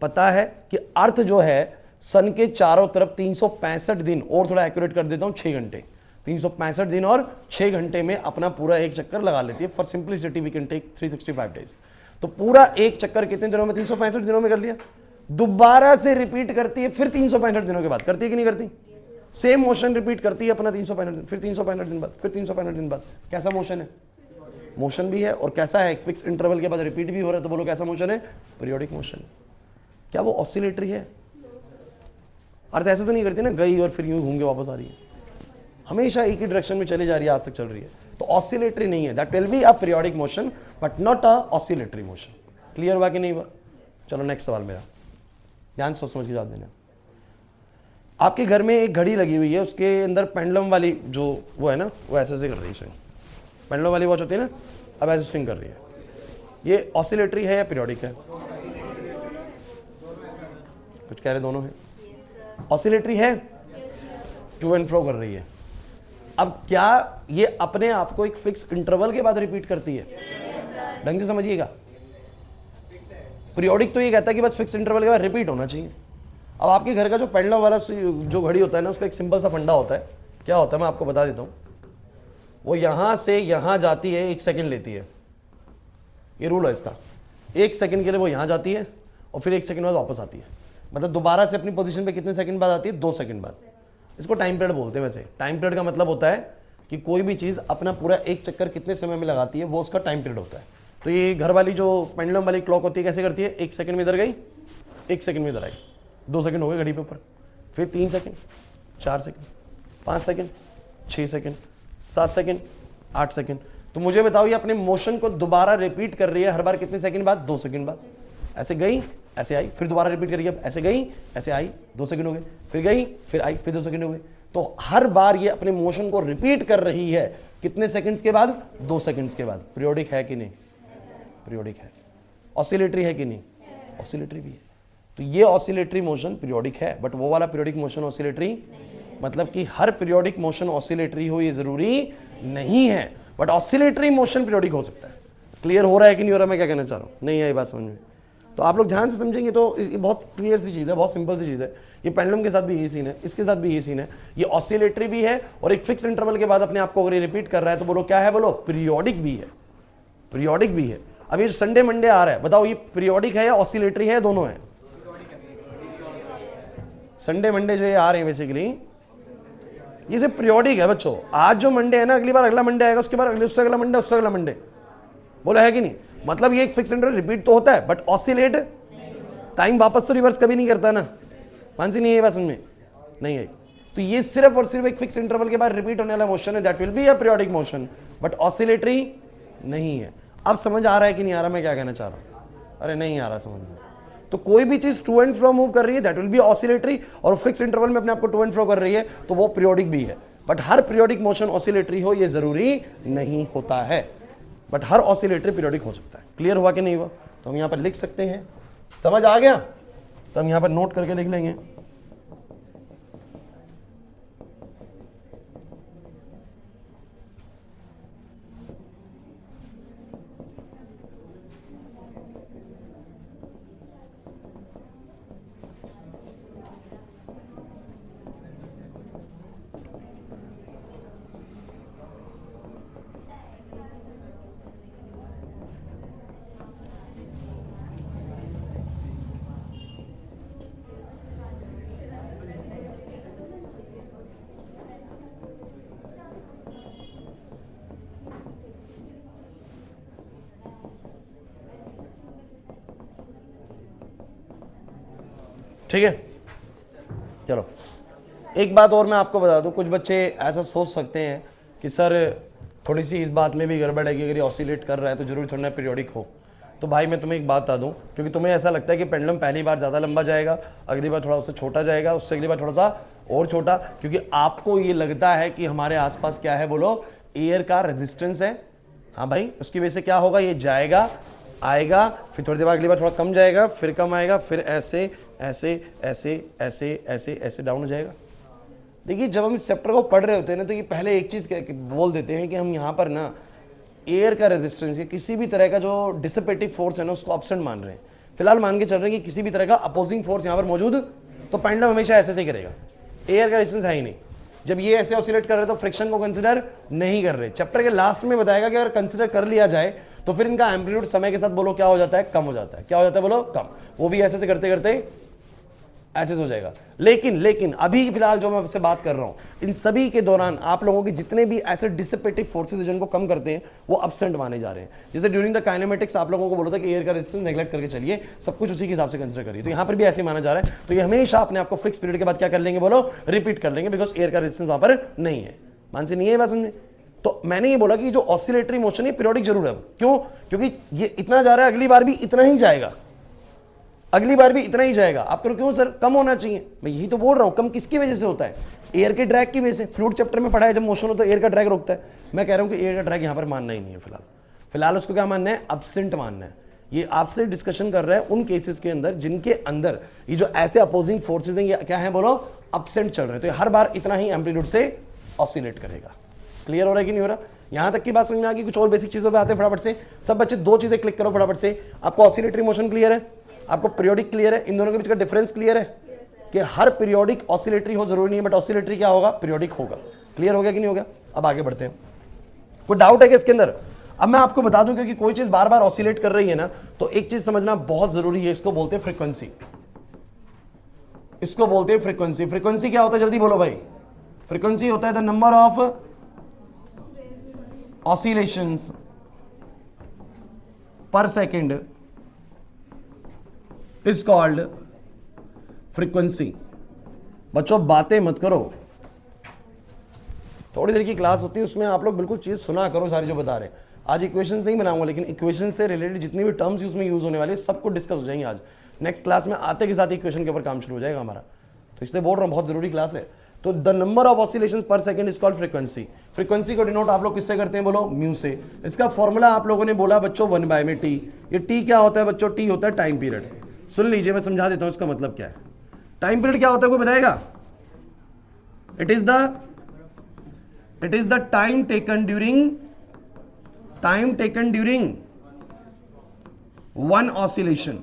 पता है कि अर्थ जो है सन के चारों तरफ 365 दिन, और थोड़ा एक्यूरेट कर देता हूं 6 घंटे, 365 दिन और 6 घंटे में अपना पूरा एक चक्कर लगा लेती है। For simplicity we can take 365 days. तो पूरा एक चक्कर कितने दिनों में? 365 दिनों में कर लिया। दोबारा से रिपीट करती है फिर 365 दिनों के बाद। करती है कि नहीं करती? सेम मोशन रिपीट करती है अपना 365 दिन, फिर 365 दिन बाद, फिर 365 दिन बाद। कैसा मोशन है? मोशन भी है, और कैसा है? फिक्स इंटरवल के बाद रिपीट भी हो रहा है। तो बोलो कैसा मोशन है? Periodic motion. क्या वो ऑसिलेटरी है? अर्थ ऐसे तो नहीं करती ना, गई और फिर यूं घूम के वापस आ रही है, हमेशा एक ही डायरेक्शन में चली जा रही है, आज तक चल रही है। तो ऑसिलेटरी नहीं है। That will be a periodic motion but not a oscillatory motion. Clear हुआ कि नहीं हुआ? चलो नेक्स्ट सवाल मेरा, ध्यान सोच समझ के जवाब देना। आपके घर में एक घड़ी लगी हुई है, उसके अंदर पेंडुलम वाली जो वो है ना, वो ऐसे ऐसे कर रही है स्विंग। पेंडुलम वाली वॉच होती है ना, अब ऐसे स्विंग कर रही है। ये ऑसिलेटरी है या पीरियोडिक है? कुछ कह रहे दोनों है। ऑसिलेटरी है, टू एंड फ्रो कर रही है। अब क्या ये अपने आप को एक फिक्स इंटरवल के बाद रिपीट करती है? ढंग से समझिएगा। पीरियोडिक तो ये कहता है कि बस फिक्स इंटरवल के बाद रिपीट होना चाहिए। अब आपके घर का जो पेंडुलम वाला जो घड़ी होता है ना, उसका एक सिंपल सा फंडा होता है। क्या होता है मैं आपको बता देता हूँ। वो यहां से यहां जाती है, 1 सेकंड लेती है, ये रूल है इसका। 1 सेकंड के लिए वो यहां जाती है और फिर 1 सेकंड बाद वापस आती है। मतलब दोबारा से अपनी पोजीशन पे कितने सेकंड बाद आती है? 2 सेकंड बाद। इसको टाइम पीरियड बोलते हैं। वैसे टाइम पीरियड का मतलब होता है कि कोई भी चीज़ अपना पूरा एक चक्कर कितने समय में लगाती है, वो उसका टाइम पीरियड होता है। तो ये घर वाली जो पेंडुलम वाली क्लॉक होती है कैसे करती है? 1 सेकंड में इधर गई, 1 सेकंड में इधर आई, 2 सेकंड हो गए घड़ी पे ऊपर, फिर 3 second, 4 second, 5 second, 6 second, 7 second, 8 second. तो मुझे बताओ ये अपने मोशन को दोबारा रिपीट कर रही है हर बार कितने सेकंड बाद? 2 सेकंड बाद। ऐसे गई, ऐसे आई, फिर दोबारा रिपीट करिए। अब ऐसे गई, ऐसे आई, 2 सेकंड हो गए, फिर गई, फिर आई, फिर 2 सेकंड हो गए। तो हर बार ये अपने मोशन को रिपीट कर रही है कितने सेकंड्स के बाद? 2 सेकंड्स के बाद। पीरियोडिक है कि नहीं? पीरियोडिक है। ऑसिलेटरी है कि नहीं? ऑसिलेटरी भी है। तो ये ऑसिलेटरी मोशन पीरियोडिक है, बट वो वाला पीरियोडिक मोशन ऑसिलेटरी, मतलब कि हर पीरियोडिक मोशन ऑसिलेटरी हो ये जरूरी नहीं है, बट ऑसिलेटरी मोशन पीरियोडिक हो सकता है। क्लियर हो रहा है कि नहीं हो रहा मैं क्या कहना चाह रहा हूं? नहीं है ये बात समझ में? तो आप लोग ध्यान से समझेंगे तो ये बहुत क्लियर सी चीज़ है, बहुत सिंपल सी चीज़ है। ये पेंडुलम के साथ भी यही सीन है, इसके साथ भी यही सीन है। ये ऑसिलेटरी भी है और एक फिक्स इंटरवल के बाद अपने आप को अगर ये रिपीट कर रहा है तो बोलो क्या है? बोलो पीरियोडिक भी है। पीरियोडिक भी है। अब ये संडे मंडे आ रहा है, बताओ ये पीरियोडिक है या ऑसिलेटरी है? दोनों है। संडे मंडे जो ये आ रहे हैं बेसिकली ये सिर्फ पीरियोडिक है बच्चों। आज जो मंडे है ना, अगली बार अगला मंडे आएगा, उसके बाद अगले, उससे अगला मंडे, उससे अगला मंडे। बोला है कि नहीं? मतलब ये एक फिक्स इंटरवल रिपीट तो होता है बट ऑसिलेट टाइम वापस तो रिवर्स कभी नहीं करता ना। मानसी नहीं है बात समझ में? नहीं है। तो ये सिर्फ और सिर्फ एक फिक्स इंटरवल के बाद रिपीट होने वाला मोशन है, that will be a periodic motion, but oscillatory नहीं है। अब समझ आ रहा है कि नहीं आ रहा मैं क्या कहना चाह रहा हूं? अरे नहीं आ रहा समझ में। तो कोई भी चीज टू एंड फ्रो मूव कर रही है दैट विल बी ऑसिलेटरी, और फिक्स इंटरवल में अपने आप को टू एंड फ्रो कर रही है तो वो पीरियोडिक भी है। But her periodic motion oscillatory हो ये जरूरी नहीं होता है, बट हर ऑसिलेटरी पीरियोडिक हो सकता है। क्लियर हुआ कि नहीं हुआ? तो हम यहां पर लिख सकते हैं। समझ आ गया? तो हम यहां पर नोट करके लिख लेंगे। ठीक है, चलो एक बात और मैं आपको बता दूं, कुछ बच्चे ऐसा सोच सकते हैं कि सर थोड़ी सी इस बात में भी गड़बड़ है कि अगर ये ऑसिलेट कर रहा है तो जरूरी थोड़ा ना पीरियोडिक हो। तो भाई मैं तुम्हें एक बात बता दूं, क्योंकि तुम्हें ऐसा लगता है कि पेंडुलम पहली बार ज़्यादा लंबा जाएगा, अगली बार थोड़ा उससे छोटा जाएगा, उससे अगली बार थोड़ा सा और छोटा, क्योंकि आपको ये लगता है कि हमारे आसपास क्या है, बोलो, एयर का रेजिस्टेंस है। हाँ भाई, उसकी वजह से क्या होगा, ये जाएगा, आएगा, फिर थोड़ी देर बाद अगली बार थोड़ा कम जाएगा, फिर कम आएगा, फिर ऐसे ऐसे ऐसे ऐसे ऐसे ऐसे डाउन हो जाएगा। देखिए जब हम इस चैप्टर को पढ़ रहे होते हैं ना, तो ये पहले एक चीज़ बोल देते हैं कि हम यहाँ पर ना एयर का रेजिस्टेंस या किसी भी तरह का जो डिसिपेटिव फोर्स है ना उसको एब्सेंट मान रहे हैं। फिलहाल मान के चल रहे हैं कि किसी भी तरह का अपोजिंग फोर्स यहाँ पर मौजूद, तो पेंडुलम हमेशा ऐसे से ही करेगा, एयर का रेजिस्टेंस है ही नहीं। जब ये ऐसे ऑसिलेट कर रहे हैं तो फ्रिक्शन को कंसिडर नहीं कर रहे। चैप्टर के लास्ट में बताएगा कि अगर कंसिडर कर लिया जाए तो फिर इनका एम्पलीट्यूड समय के साथ बोलो क्या हो जाता है, कम हो जाता है। क्या हो जाता है बोलो, कम। वो भी ऐसे से करते करते ऐसे हो जाएगा। लेकिन अभी फिलहाल जो मैं आपसे बात कर रहा हूं, इन सभी के दौरान आप लोगों के जितने भी ऐसे डिसिपेटिव फोर्सेस जिनको कम करते हैं वो एब्सेंट माने जा रहे हैं। जैसे ड्यूरिंग द काइनेमेटिक्स आप लोगों को बोला था कि एयर का रेजिस्टेंस नेगलेक्ट करके चलिए, सब कुछ उसी के हिसाब से कंसिडर करिए, तो यहां पर भी ऐसे माना जा रहा है। तो ये हमेशा अपने आपको फिक्स पीरियड के बाद क्या कर लेंगे बोलो, रिपीट कर लेंगे, बिकॉज एयर का रेजिस्टेंस वहां पर नहीं है। मान से नहीं है बात समझे। तो मैंने ये बोला कि जो ऑसिलेटरी मोशन है पीरियोडिक जरूर है। क्यों? क्योंकि ये इतना जा रहा है, अगली बार भी इतना ही जाएगा, अगली बार भी इतना ही जाएगा। आप करो क्यों सर, कम होना चाहिए। मैं यही तो बोल रहा हूं, कम किसकी वजह से होता है, एयर के ड्रैग की वजह से। फ्लूइड चैप्टर में पढ़ा है, जब मोशन हो तो एयर का ड्रैग रोकता है। मैं कह रहा हूं कि एयर का ड्रैग यहां पर मानना ही नहीं है। फिलहाल उसको क्या मानना है, एब्सेंट मानना है। ये आपसे डिस्कशन कर रहा है उन केसेस के अंदर जिनके अंदर ये जो ऐसे अपोजिंग फोर्सेज हैं ये क्या है बोलो, एब्सेंट चल रहे हैं। तो हर बार इतना ही एम्पलीट्यूड से ऑसिलेट करेगा। क्लियर हो रहा है कि नहीं हो रहा? यहां तक की बात समझ में आ गई? कुछ और बेसिक चीजों पे आते हैं फटाफट से। सब बच्चे दो चीजें क्लिक करो फटाफट से। आपको ऑसिलेटरी मोशन क्लियर है, आपको पीरियोडिक क्लियर है, इन दोनों के बीच का डिफरेंस क्लियर है कि हर पीरियोडिक ऑसिलेटरी हो जरूरी नहीं है, बट ऑसिलेटरी क्या होगा, पीरियोडिक होगा। क्लियर हो गया कि नहीं हो गया? अब आगे बढ़ते हैं। कोई डाउट है कि इसके अंदर? अब मैं आपको बता दूं, क्योंकि कोई चीज बार बार ऑसिलेट कर रही है ना, तो एक चीज समझना बहुत जरूरी है, इसको बोलते हैं फ्रीक्वेंसी। इसको बोलते हैं फ्रीक्वेंसी। फ्रीक्वेंसी क्या होता है जल्दी बोलो भाई? फ्रीक्वेंसी होता है द नंबर ऑफ ऑसिलेशंस पर सेकेंड इज कॉल्ड फ्रीक्वेंसी। बच्चों बातें मत करो, थोड़ी देर की क्लास होती है उसमें आप लोग बिल्कुल चीज सुना करो सारी जो बता रहे हैं। आज इक्वेशंस नहीं बनाऊंगा, लेकिन इक्वेशन से रिलेटेड जितनी भी टर्म्स उसमें यूज होने वाले सब कुछ डिस्कस हो जाएंगे आज। नेक्स्ट क्लास में आते के साथ इक्वेशन के ऊपर काम शुरू हो जाएगा हमारा, तो इसलिए बोल रहा हूं बहुत जरूरी क्लास है। तो the number of oscillations per second is called frequency. Frequency को डिनोट आप लोग किससे करते हैं बोलो, म्यू से। इसका फॉर्मूला आप लोगों ने बोला बच्चों 1 में टी। ये टी क्या होता है बच्चों? टी होता है टाइम पीरियड। सुन लीजिए मैं समझा देता हूं इसका मतलब क्या है। टाइम पीरियड क्या होता है कोई बताएगा? It is the time taken during one oscillation.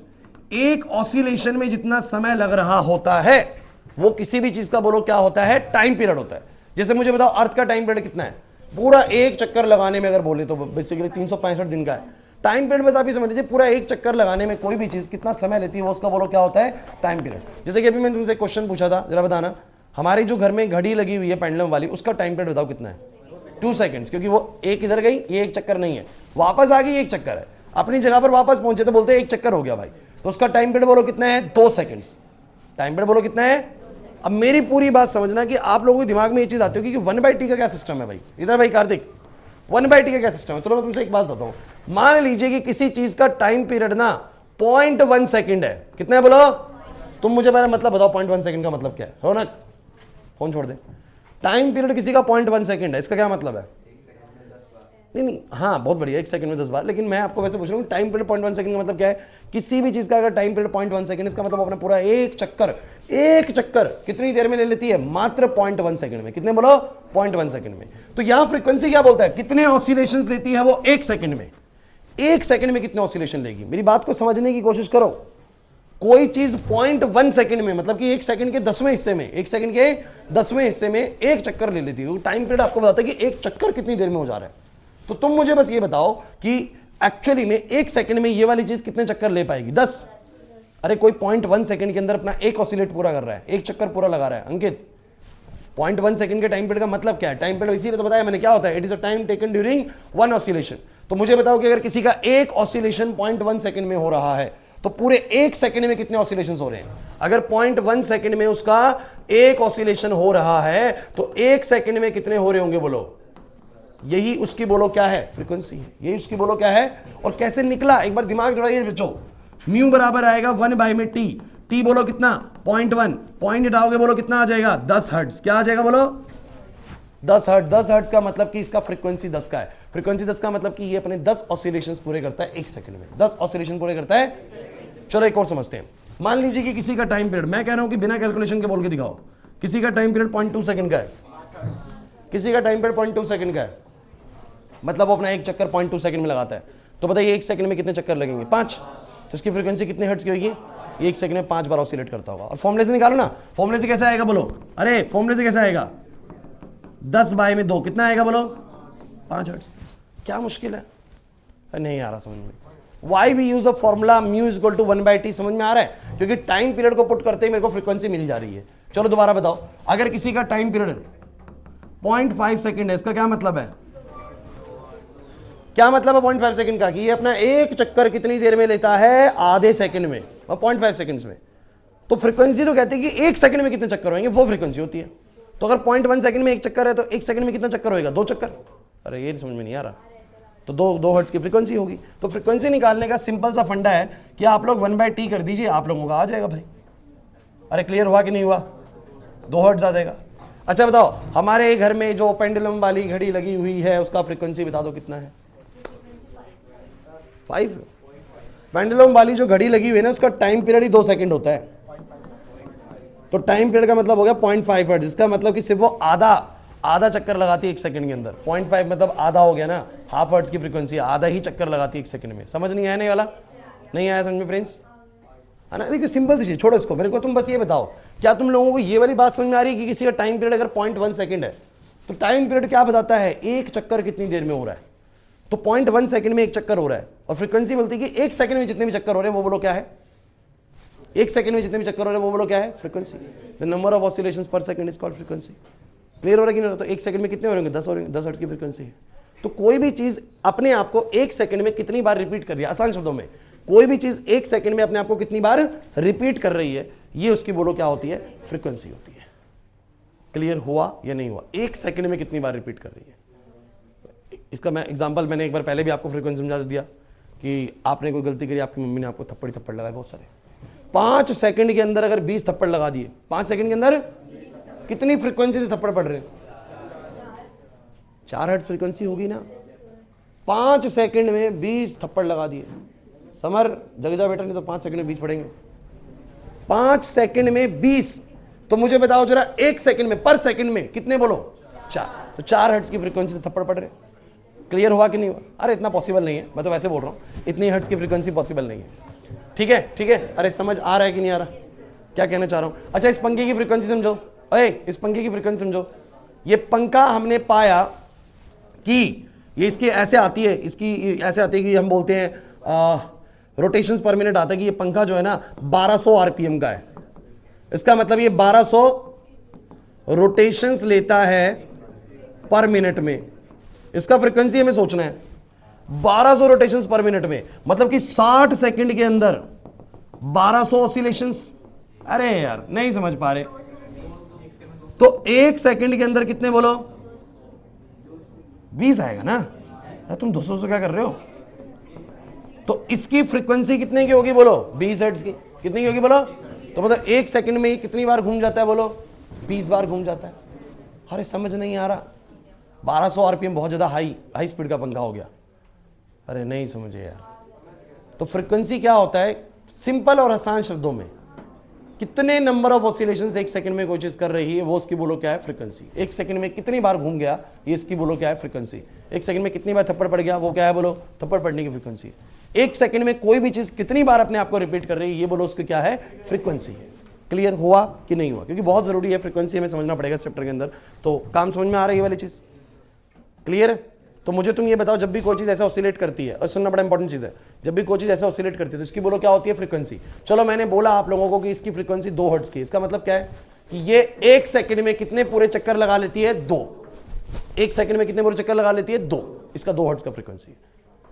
एक ऑसिलेशन में जितना समय लग रहा होता है वो किसी भी चीज का बोलो क्या होता है, टाइम पीरियड होता है। जैसे मुझे बताओ अर्थ का टाइम पीरियड कितना है? पूरा एक चक्कर लगाने में अगर बोले तो बेसिकली 365 दिन का है टाइम पीरियड। बस आप ये समझ लीजिए पूरा एक चक्कर लगाने में कोई भी चीज कितना समय लेती है वो उसका बोलो क्या होता है, टाइम पीरियड। जैसे कि अभी मैंने तुमसे क्वेश्चन पूछा था, जरा बताना, हमारी जो घर में घड़ी लगी हुई है पेंडुलम वाली, उसका टाइम पीरियड बताओ कितना है? 2 सेकंड्स, क्योंकि वो एक इधर गई, ये एक चक्कर नहीं है, वापस आ गई, एक चक्कर है, अपनी जगह पर वापस पहुंचे तो बोलते हैं एक चक्कर हो गया भाई। तो उसका टाइम पीरियड बोलो कितना है? 2 सेकंड्स। टाइम पीरियड बोलो कितना है? अब मेरी पूरी बात समझना कि आप लोगों के दिमाग में ये चीज आती होगी कि 1/t का क्या सिस्टम है भाई। इधर भाई कार्तिक, 1/t का क्या सिस्टम है? तो मैं तुमसे एक बात बताता हूं। मान लीजिए कि किसी चीज का टाइम पीरियड ना 0.1 सेकंड है। कितना है बोलो? तुम मुझे पहले मतलब बताओ 0.1 सेकंड का मतलब क्या है? हो ना, फोन छोड़ दे। टाइम पीरियड किसी का 0.1 सेकंड है, इसका क्या मतलब है? नहीं, हाँ बहुत बढ़िया, 1 सेकंड में 10 बार। लेकिन मैं आपको वैसे पूछ रहा हूँ टाइम पीरियड 0.1 सेकंड का मतलब क्या है? किसी भी चीज का अगर टाइम पीरियड 0.1 सेकंड, इसका मतलब अपना पूरा एक चक्कर कितनी देर में ले लेती है? मात्र 0.1 सेकंड में। कितने बोलो? 0.1 सेकंड में। तो यहां फ्रीक्वेंसी क्या बोलता है? कितने ऑसिलेशंस लेती है वो 1 सेकंड में। 1 सेकंड में कितने ऑसिलेशन लेगी? मेरी बात को समझने की कोशिश करो। कोई चीज 0.1 सेकंड में, मतलब कि 1 सेकंड के 10वें हिस्से में, 1 सेकंड के 10वें हिस्से में एक चक्कर ले लेती है। टाइम पीरियड आपको बताता है कि एक चक्कर कितनी देर में हो जा रहा है। तो तुम मुझे बस ये बताओ कि एक्चुअली में 1 सेकंड में ये वाली चीज कितने चक्कर ले पाएगी? 10। अरे कोई 0.1 सेकंड के अंदर अपना एक ऑसिलेट पूरा कर रहा है, एक चक्कर पूरा लगा रहा है। अंकित, 0.1 सेकंड के टाइम पीरियड का मतलब क्या है? टाइम पीरियड इसीलिए तो बताया मैंने क्या होता है, it is a time taken during one oscillation. तो मुझे बताओ कि अगर किसी का एक ऑसिलेशन 0.1 सेकंड में हो रहा है तो पूरे 1 सेकंड में कितने ऑसिलेशंस हो रहे हैं? अगर 0.1 सेकंड में उसका एक ऑसिलेशन हो रहा है तो 1 सेकंड में कितने हो रहे होंगे बोलो? यही उसकी बोलो क्या है? फ्रीक्वेंसी है। यही उसकी बोलो क्या है? और कैसे निकला? एक बार दिमाग दौड़ाइए बच्चों। म्यू बराबर आएगा 1 में टी। टी बोलो कितना? 0.1। पॉइंट हटाओगे बोलो कितना आ जाएगा? 10 हर्ट्ज। क्या आ जाएगा बोलो? 10 हर्ट्ज। 10 हर्ट्ज का मतलब कि इसका फ्रीक्वेंसी 10 का है। फ्रीक्वेंसी 10 का मतलब कि ये अपने 10 ऑसिलेशंस पूरे करता है 1 सेकंड में। 10 ऑसिलेशन पूरे करता है। चलो एक और समझते हैं। मान लीजिए कि किसी का टाइम पीरियड, मैं कह रहा हूं कि बिना कैलकुलेशन के बोल के दिखाओ, किसी का टाइम पीरियड 0.2 सेकंड का है। किसी का टाइम पीरियड 0.2 सेकंड का है, मतलब वो अपना एक चक्कर 0.2 सेकंड में लगाता है। तो बताइए 1 सेकंड में कितने चक्कर लगेंगे? 5। तो इसकी फ्रीक्वेंसी कितने हर्ट्ज की होगी? 1 सेकंड में 5 बार ऑसिलेट करता होगा। और फॉर्मूले से निकालो ना। फॉर्मूले से कैसे आएगा बोलो? अरे फॉर्मूले से कैसे आएगा? 10/2 कितना आएगा बोलो? 5 हर्ट्ज। क्या मुश्किल है? नहीं आ रहा समझ में। Why we use a formula mu is equal to 1/t। समझ में आ रहा है? क्योंकि टाइम पीरियड को पुट करते ही मेरे को फ्रीक्वेंसी मिल जा रही है। चलो दोबारा बताओ, अगर किसी का टाइम पीरियड 0.5 सेकंड है, इसका क्या मतलब है? क्या मतलब है 0.5 सेकंड का? कि ये अपना एक चक्कर कितनी देर में लेता है? आधे सेकंड में, और 0.5 सेकंड्स में। तो फ्रीक्वेंसी तो कहती है कि 1 सेकंड में कितने चक्कर होंगे, वो फ्रीक्वेंसी होती है। तो अगर 0.1 सेकंड में एक चक्कर है तो 1 सेकंड में कितना चक्कर होएगा? 2 चक्कर। अरे ये समझ में नहीं आ रहा। तो 2 हर्ट्ज की फ्रीक्वेंसी होगी। तो फ्रीक्वेंसी निकालने का सिंपल सा फंडा है कि आप लोग 1/t कर दीजिए, आप लोगों का आ जाएगा भाई। अरे क्लियर हुआ कि नहीं हुआ? 2 हर्ट्ज आ जाएगा। अच्छा बताओ, हमारे घर में जो पेंडुलम वाली घड़ी लगी हुई है उसका फ्रीक्वेंसी बता दो कितना है? 5। पेंडुलम वाली जो घड़ी लगी हुई है ना, उसका टाइम पीरियड ही 2 सेकंड होता है। तो टाइम पीरियड का मतलब हो गया 0.5 हर्ट्ज। इसका मतलब कि सिर्फ वो आधा चक्कर लगाती है 1 सेकंड के अंदर। 0.5 मतलब आधा हो गया ना, हाफ हर्ट्ज की फ्रीक्वेंसी, आधा ही चक्कर लगाती है 1 सेकंड में। समझ नहीं आया? नहीं वाला नहीं आया समझ में फ्रेंड्स? है ना? देखिए सिंपल सी चीज, छोड़ो इसको। मेरे को तुम बस ये बताओ, क्या तुम लोगों को ये वाली बात समझ में आ रही है कि किसी का टाइम पीरियड अगर 0.1 सेकंड है तो टाइम पीरियड क्या बताता है? एक चक्कर कितनी देर में हो रहा है। तो 0.1 सेकंड में एक चक्कर हो रहा है, और फ्रीक्वेंसी बोलती है कि 1 सेकंड में जितने भी चक्कर हो रहे हैं वो बोलो क्या है? 1 सेकंड में जितने भी चक्कर हो रहे हैं वो बोलो क्या है? Frequency. The number of oscillations per second is called frequency. Clear हो रहा है कि नहीं? तो 1 सेकंड में कितने हो रहे होंगे? 10 हो रहे हैं। 10 हर्ट्ज की फ्रीक्वेंसी है। तो कोई भी चीज अपने आप को 1 सेकंड में कितनी बार रिपीट कर रही है, आसान शब्दों में कोई भी चीज 1 सेकंड में अपने आप को कितनी बार रिपीट कर रही है, ये उसकी बोलो क्या होती है? फ्रीक्वेंसी होती है। क्लियर हुआ या नहीं हुआ? 1 सेकंड में कितनी बार रिपीट कर रही है। इसका मैं एग्जांपल मैंने एक बार पहले भी आपको फ्रीक्वेंसी समझा दिया कि आपने कोई गलती करी, आपकी मम्मी ने आपको थप्पड़ लगाए बहुत सारे। 5 सेकंड के अंदर अगर 20 थप्पड़ लगा दिए, 5 सेकंड के अंदर कितनी फ्रीक्वेंसी से थप्पड़ पड़ रहे हैं? 4 हर्ट्ज फ्रीक्वेंसी होगी ना। 5 सेकंड में 20 थप्पड़ लगा दिए। समर जग जा बेटा, नहीं तो 5 सेकंड में 20 पड़ेंगे। 5 सेकंड में 20। तो मुझे बताओ जरा 1 सेकंड में, पर सेकंड में कितने बोलो? 4। तो 4 हर्ट्ज की फ्रीक्वेंसी से थप्पड़ पड़ रहे। क्लियर हुआ कि नहीं हुआ? अरे इतना पॉसिबल नहीं है, मैं तो वैसे बोल रहा हूँ, इतनी हर्ट्ज की फ्रीक्वेंसी पॉसिबल नहीं है। ठीक है ठीक है। अरे समझ आ रहा है कि नहीं आ रहा क्या कहना चाह रहा हूँ? अच्छा इस पंखे की फ्रीक्वेंसी समझो। अरे इस पंखे की फ्रीक्वेंसी समझो। ये पंखा हमने पाया कि ये इसकी ऐसे आती है, इसकी ऐसे आती है कि हम बोलते हैं रोटेशंस पर मिनट आता है कि ये पंखा जो है ना 1200 आरपीएम का है। इसका मतलब ये 1200 रोटेशंस लेता है पर मिनट में। इसका फ्रीक्वेंसी हमें सोचना है 1200 रोटेशंस पर मिनट में, मतलब कि 60 सेकंड के अंदर 1200 ऑसिलेशंस। अरे यार नहीं समझ पा रहे। तो 1 सेकंड के अंदर कितने बोलो? 20 आएगा ना। तुम 200 से क्या कर रहे हो? तो इसकी फ्रीक्वेंसी कितने की होगी बोलो? 20 हर्ट्ज की। कितनी की होगी बोलो? तो मतलब 1 सेकंड में कितनी बार घूम जाता है बोलो? 20 बार घूम जाता है। अरे समझ नहीं आ रहा। 1200 आरपीएम बहुत ज्यादा हाई स्पीड का पंखा हो गया। अरे नहीं समझे यार। तो फ्रीक्वेंसी क्या होता है? सिंपल और आसान शब्दों में कितने नंबर ऑफ ऑसिलेशंस 1 सेकंड में कोई चीज कर रही है वो उसकी बोलो क्या है? फ्रीक्वेंसी। 1 सेकंड में कितनी बार घूम गया ये इसकी बोलो क्या है? फ्रीक्वेंसी। 1 सेकंड में कितनी बार थप्पड़ पड़ गया वो क्या है बोलो? थप्पड़ पड़ने की फ्रीक्वेंसी। 1 सेकंड में कोई भी चीज कितनी बार अपने आप को रिपीट कर रही है ये बोलो उसकी क्या है? फ्रीक्वेंसी है। क्लियर हुआ कि नहीं हुआ? क्योंकि बहुत जरूरी है, फ्रीक्वेंसी हमें समझना पड़ेगा चैप्टर के अंदर। तो काम समझ में आ रहा है ये वाली चीज? क्लियर है? तो मुझे तुम ये बताओ, जब भी कोई चीज ऐसे ऑसिलेट करती है, और सुनना बड़ा इंपॉर्टेंट चीज है, जब भी कोई चीज ऐसे ऑसिलेट करती है तो इसकी बोलो क्या होती है? फ्रीक्वेंसी। चलो मैंने बोला आप लोगों को कि इसकी फ्रीक्वेंसी 2 हर्ट्ज की। इसका मतलब क्या है कि ये 1 सेकंड में कितने पूरे चक्कर लगा लेती है? 2। 1 सेकंड में कितने पूरे चक्कर लगा लेती है? 2। इसका 2 हर्ट्ज का फ्रीक्वेंसी है।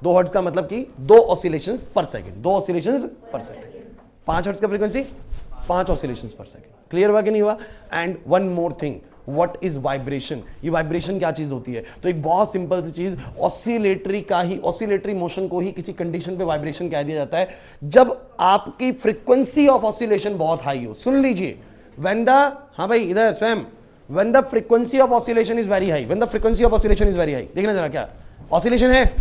2 हर्ट्ज का मतलब कि 2 oscillations per second, 2 oscillations per second. 5 hertz का frequency 5 oscillations per second. Clear हुआ कि नहीं हुआ? And one more thing, what is vibration? ये वाइब्रेशन क्या चीज होती है? तो एक बहुत सिंपल सी चीज, ऑसिलेटरी का ही, ऑसिलेटरी मोशन को ही किसी कंडीशन पे वाइब्रेशन कह दिया जाता है जब आपकी फ्रीक्वेंसी ऑफ ऑसिलेशन बहुत हाई हो। सुन लीजिए, व्हेन द, हाँ भाई इधर स्वयं, when the frequency of oscillation is very high, when the frequency of oscillation is very high, देखना जरा क्या ऑसिलेशन है,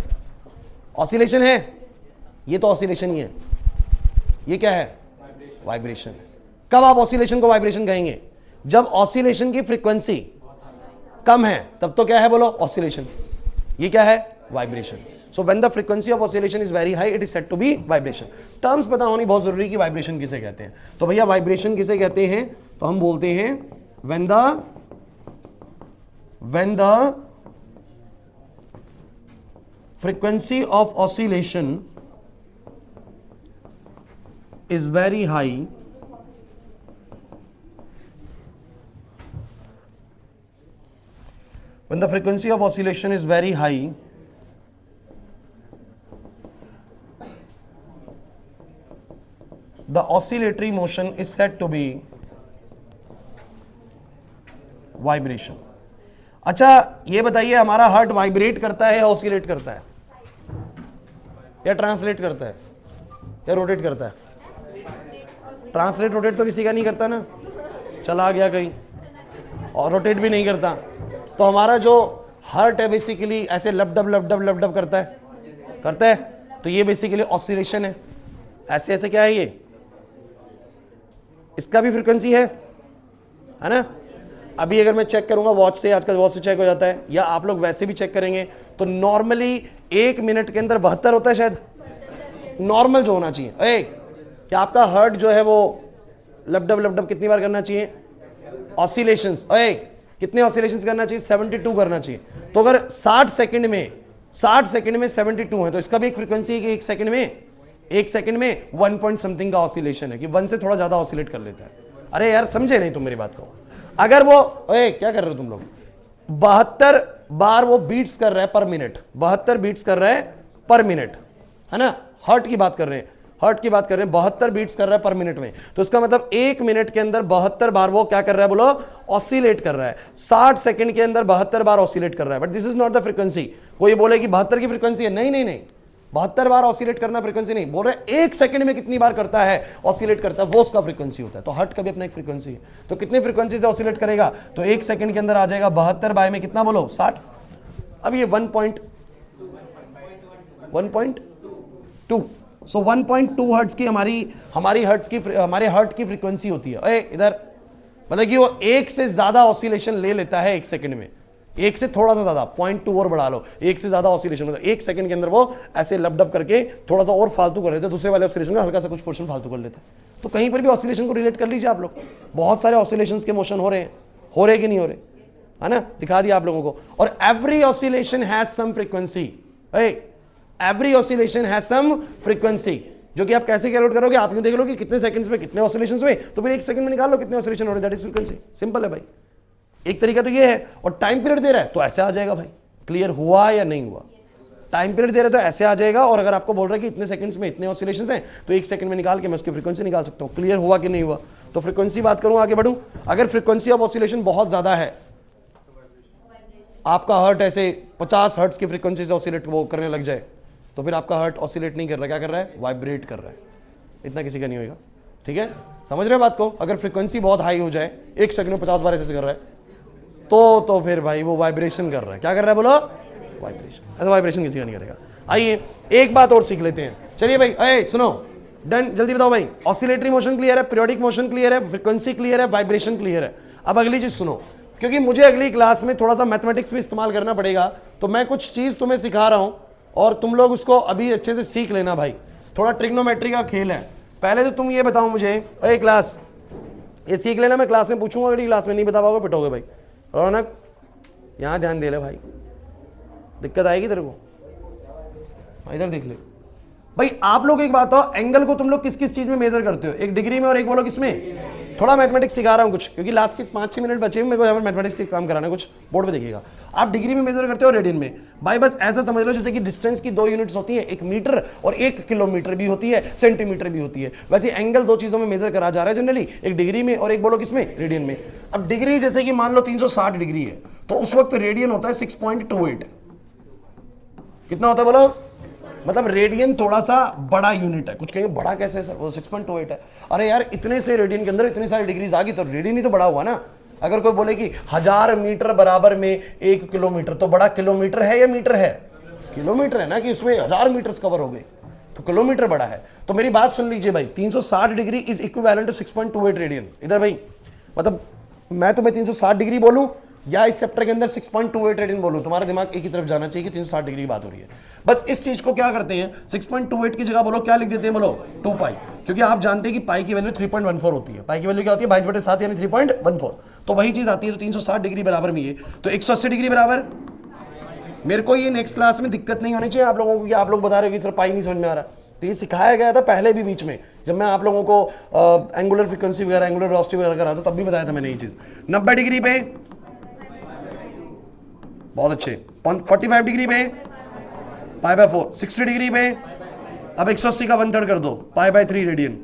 ऑसिलेशन है, ये तो ऑसिलेशन ही है, ये क्या है? वाइब्रेशन। कब आप ऑसिलेशन को वाइब्रेशन कहेंगे? जब ऑसिलेशन की फ्रीक्वेंसी कम है, तब तो क्या है बोलो? ऑसिलेशन। ये क्या है? Vibration. So when the frequency of oscillation is very high, it is said to be vibration. Terms पता होनी बहुत जरूरी कि वाइब्रेशन किसे कहते हैं। तो भैया वाइब्रेशन किसे कहते हैं? तो हम बोलते हैं when the frequency of oscillation is very high, when the frequency of oscillation is very high, the oscillatory motion is said to be vibration. अच्छा ये बताइए, हमारा हार्ट वाइब्रेट करता है या ऑसिलेट करता है, या ट्रांसलेट करता है, या रोटेट करता है? ट्रांसलेट रोटेट तो किसी का नहीं करता ना, चला गया कहीं, और रोटेट भी नहीं करता। तो हमारा जो हार्ट है बेसिकली ऐसे लपडब लपडब लपडब करता है, तो ये बेसिकली ऑसिलेशन है। ऐसे ऐसे क्या है ये? इसका भी फ्रीक्वेंसी है ना? अभी अगर मैं चेक करूंगा वॉच से, आजकल वॉच से चेक हो जाता है, या आप लोग वैसे भी चेक करेंगे तो नॉर्मली 1 मिनट के अंदर 72 होता है शायद, नॉर्मल जो होना चाहिए। कि आपका हार्ट जो है वो लपडब लपडब कितनी बार करना चाहिए? ऑसिलेशंस, कितने ऑसिलेशंस करना चाहिए? 72 करना चाहिए। तो अगर 60 सेकंड में 72 है, तो इसका भी एक फ्रीक्वेंसी है कि 1 सेकंड में 1 पॉइंट समथिंग का ऑसिलेशन है, कि 1 से थोड़ा ज्यादा ऑसिलेट कर लेता है। अरे यार समझे नहीं तुम मेरी बात को? अगर वो क्या कर रहे हो तुम लोग? 72 बार वो बीट्स कर रहा है पर मिनट, 72 बीट्स कर रहा है पर मिनट, है ना? हार्ट की बात कर रहे हैं, 72 बीट्स कर रहा है पर मिनट में। तो इसका मतलब 1 मिनट के अंदर 72 बार वो क्या कर रहा है बोलो? ऑसिलेट कर रहा है। 60 सेकंड के अंदर 72 बार ऑसिलेट कर रहा है। But this is not the frequency. कोई बोले कि 72 की फ्रीक्वेंसी है, नहीं, 72 बार ऑसिलेट करना फ्रीक्वेंसी नहीं, बोल रहे 1 सेकंड में कितनी बार करता है, ऑसिलेट करता है, वो उसका फ्रीक्वेंसी होता है। तो हार्ट का भी अपना एक फ्रीक्वेंसी है। तो कितनी फ्रीक्वेंसी से ऑसिलेट करेगा? तो 1 सेकंड के अंदर आ जाएगा 72 बाय में कितना बोलो? 60। अब ये 1.2, सो 1.2 हर्ट्ज की हमारे हार्ट की फ्रीक्वेंसी होती है। इधर मतलब कि वो 1 से ज्यादा ऑसिलेशन ले लेता है 1 सेकंड में, 1 से थोड़ा सा ज्यादा, 0.2 और बढ़ा लो, 1 से ज्यादा ऑसिलेशन होता है 1 सेकंड के अंदर। वो ऐसे लपडप करके थोड़ा सा और फालतू कर लेते हैं, दूसरे वाले ऑसिलेशन का हल्का सा कुछ पोर्शन फालतू कर लेता है। तो कहीं पर भी ऑसिलेशन को रिलेट कर लीजिए आप लोग। बहुत सारे ऑसिलेशन के मोशन हो रहे कि नहीं हो रहे, है ना? दिखा दिया आप लोगों को। और every oscillation has some frequency, every oscillation has some frequency, जो कि आप कैसे कैलकुलेट करोगे? आप यूं देख लो कि कितने सेकंड्स में कितने ऑसिलेशंस हुए, तो फिर 1 सेकंड में निकाल लो कितने ऑसिलेशन हो रहे, दैट इज फ्रीक्वेंसी। सिंपल है भाई। एक तरीका तो ये है, और टाइम पीरियड दे रहा है तो ऐसे आ जाएगा भाई। क्लियर हुआ या नहीं हुआ? टाइम पीरियड दे रहा है तो ऐसे आ जाएगा, और अगर आपको बोल रहा है कि इतने सेकंड्स में इतने ऑसिलेशंस हैं, तो 1 सेकंड में निकाल के मैं उसकी फ्रीक्वेंसी निकाल सकता हूं। क्लियर हुआ कि नहीं हुआ? तो फ्रीक्वेंसी बात करूं, आगे बढ़ूं। अगर फ्रीक्वेंसी ऑफ ऑसिलेशन बहुत ज्यादा है, आपका हार्ट ऐसे 50 हर्ट्ज की फ्रीक्वेंसी से ऑसिलेट वो करने लग जाए, तो फिर आपका हार्ट ऑसिलेट नहीं कर रहा, क्या कर रहा है? वाइब्रेट कर रहा है। इतना किसी का नहीं होगा, ठीक है? समझ रहे हो बात को? अगर फ्रीक्वेंसी बहुत हाई हो जाए, 1 सेकंड में 50 बार ऐसे कर रहा है, तो फिर भाई वो वाइब्रेशन कर रहा है। क्या कर रहा है बोलो? वाइब्रेशन। ऐसा वाइब्रेशन किसी का नहीं करेगा। आइए एक बात और सीख लेते हैं। चलिए भाई, सुनो, डन, जल्दी बताओ भाई। ऑसिलेटरी मोशन क्लियर है, पीरियोडिक मोशन क्लियर है, फ्रीक्वेंसी क्लियर है, वाइब्रेशन क्लियर है। अब अगली चीज सुनो, क्योंकि मुझे अगली क्लास में थोड़ा सा मैथमेटिक्स भी इस्तेमाल करना पड़ेगा, तो मैं कुछ चीज तुम्हें सिखा रहा हूं और तुम लोग उसको अभी अच्छे से सीख लेना भाई। थोड़ा ट्रिग्नोमेट्री का खेल है। पहले तो तुम ये बताओ मुझे, क्लास ये सीख लेना, मैं क्लास में पूछूंगा, अगर क्लास में नहीं बता पाओगे पिटोगे भाई। रौनक यहां ध्यान दे ले भाई, दिक्कत आएगी तेरे को, इधर देख ले भाई। आप लोग एक बात हो, एंगल को तुम लोग किस किस चीज में मेजर करते हो? एक डिग्री में और एक बोलो किसमें? थोड़ा मैथमेटिक्स सिखा रहा हूँ कुछ, क्योंकि लास्ट के 5-6 मिनट बचे हैं, मेरे को यहाँ पर मैथमेटिक्स से काम कराना है कुछ। बोर्ड पे देखिएगा, आप डिग्री में मेजर करते हो रेडियन में, भाई बस ऐसा समझ लो जैसे कि डिस्टेंस की 2 यूनिट्स होती है, 1 मीटर और 1 किलोमीटर भी होती है, सेंटीमीटर भी होती है। वैसे एंगल 2 चीजों में मेजर करा जा रहा है जनरली, एक डिग्री में और एक बोलो किसमें, रेडियन में। अब डिग्री जैसे कि मान लो 360 डिग्री है, तो उस वक्त रेडियन होता है 6.28। कितना होता है बोलो, मतलब रेडियन थोड़ा सा बड़ा यूनिट है। कुछ कहेंगे बड़ा कैसे है सर, वो 6.28 है। अरे यार इतने से रेडियन के अंदर इतनी सारी डिग्रीज आ गई तो रेडियन ही तो बड़ा हुआ ना। अगर कोई बोले कि 1000 मीटर बराबर में 1 किलोमीटर, तो बड़ा किलोमीटर है या मीटर है, किलोमीटर है ना, कि उसमें 1000 मीटर कवर हो गए, तो किलोमीटर बड़ा है। तो मेरी बात सुन लीजिए भाई, 360 degree is equivalent to 6.28 radian. इधर भाई मतलब मैं तुम्हें 360 डिग्री बोलूं या इस चैप्टर के अंदर 6.28 रेडियन बोलूं, तुम्हारा दिमाग एक ही तरफ जाना चाहिए कि 360 डिग्री की बात हो रही है। बस इस चीज को क्या करते हैं, 6.28 की जगह बोलो क्या लिख देते हैं, बोलो 2 पाई, क्योंकि आप जानते हैं कि पाई की वैल्यू 3.14 होती है। पाई की वैल्यू क्या होती है, 22/7 यानी 3.14, तो वही चीज आती है। तो 360 डिग्री बराबर में ये, तो 180 डिग्री बराबर। मेरे को ये नेक्स्ट क्लास में दिक्कत नहीं होनी चाहिए आप लोगों को कि आप लोग बता रहे हो कि सर पाई नहीं समझ में आ रहा, तो ये सिखाया गया था पहले भी बीच में, जब मैं आप लोगों को एंगुलर फ्रीक्वेंसी वगैरह, एंगुलर वेलोसिटी वगैरह करा था, तब भी बताया था मैंने ये चीज। 90 डिग्री पे, बहुत अच्छे, 45 डिग्री पे π/4, 60 डिग्री पे, अब 180 का 1/3 कर दो, π/3 रेडियन।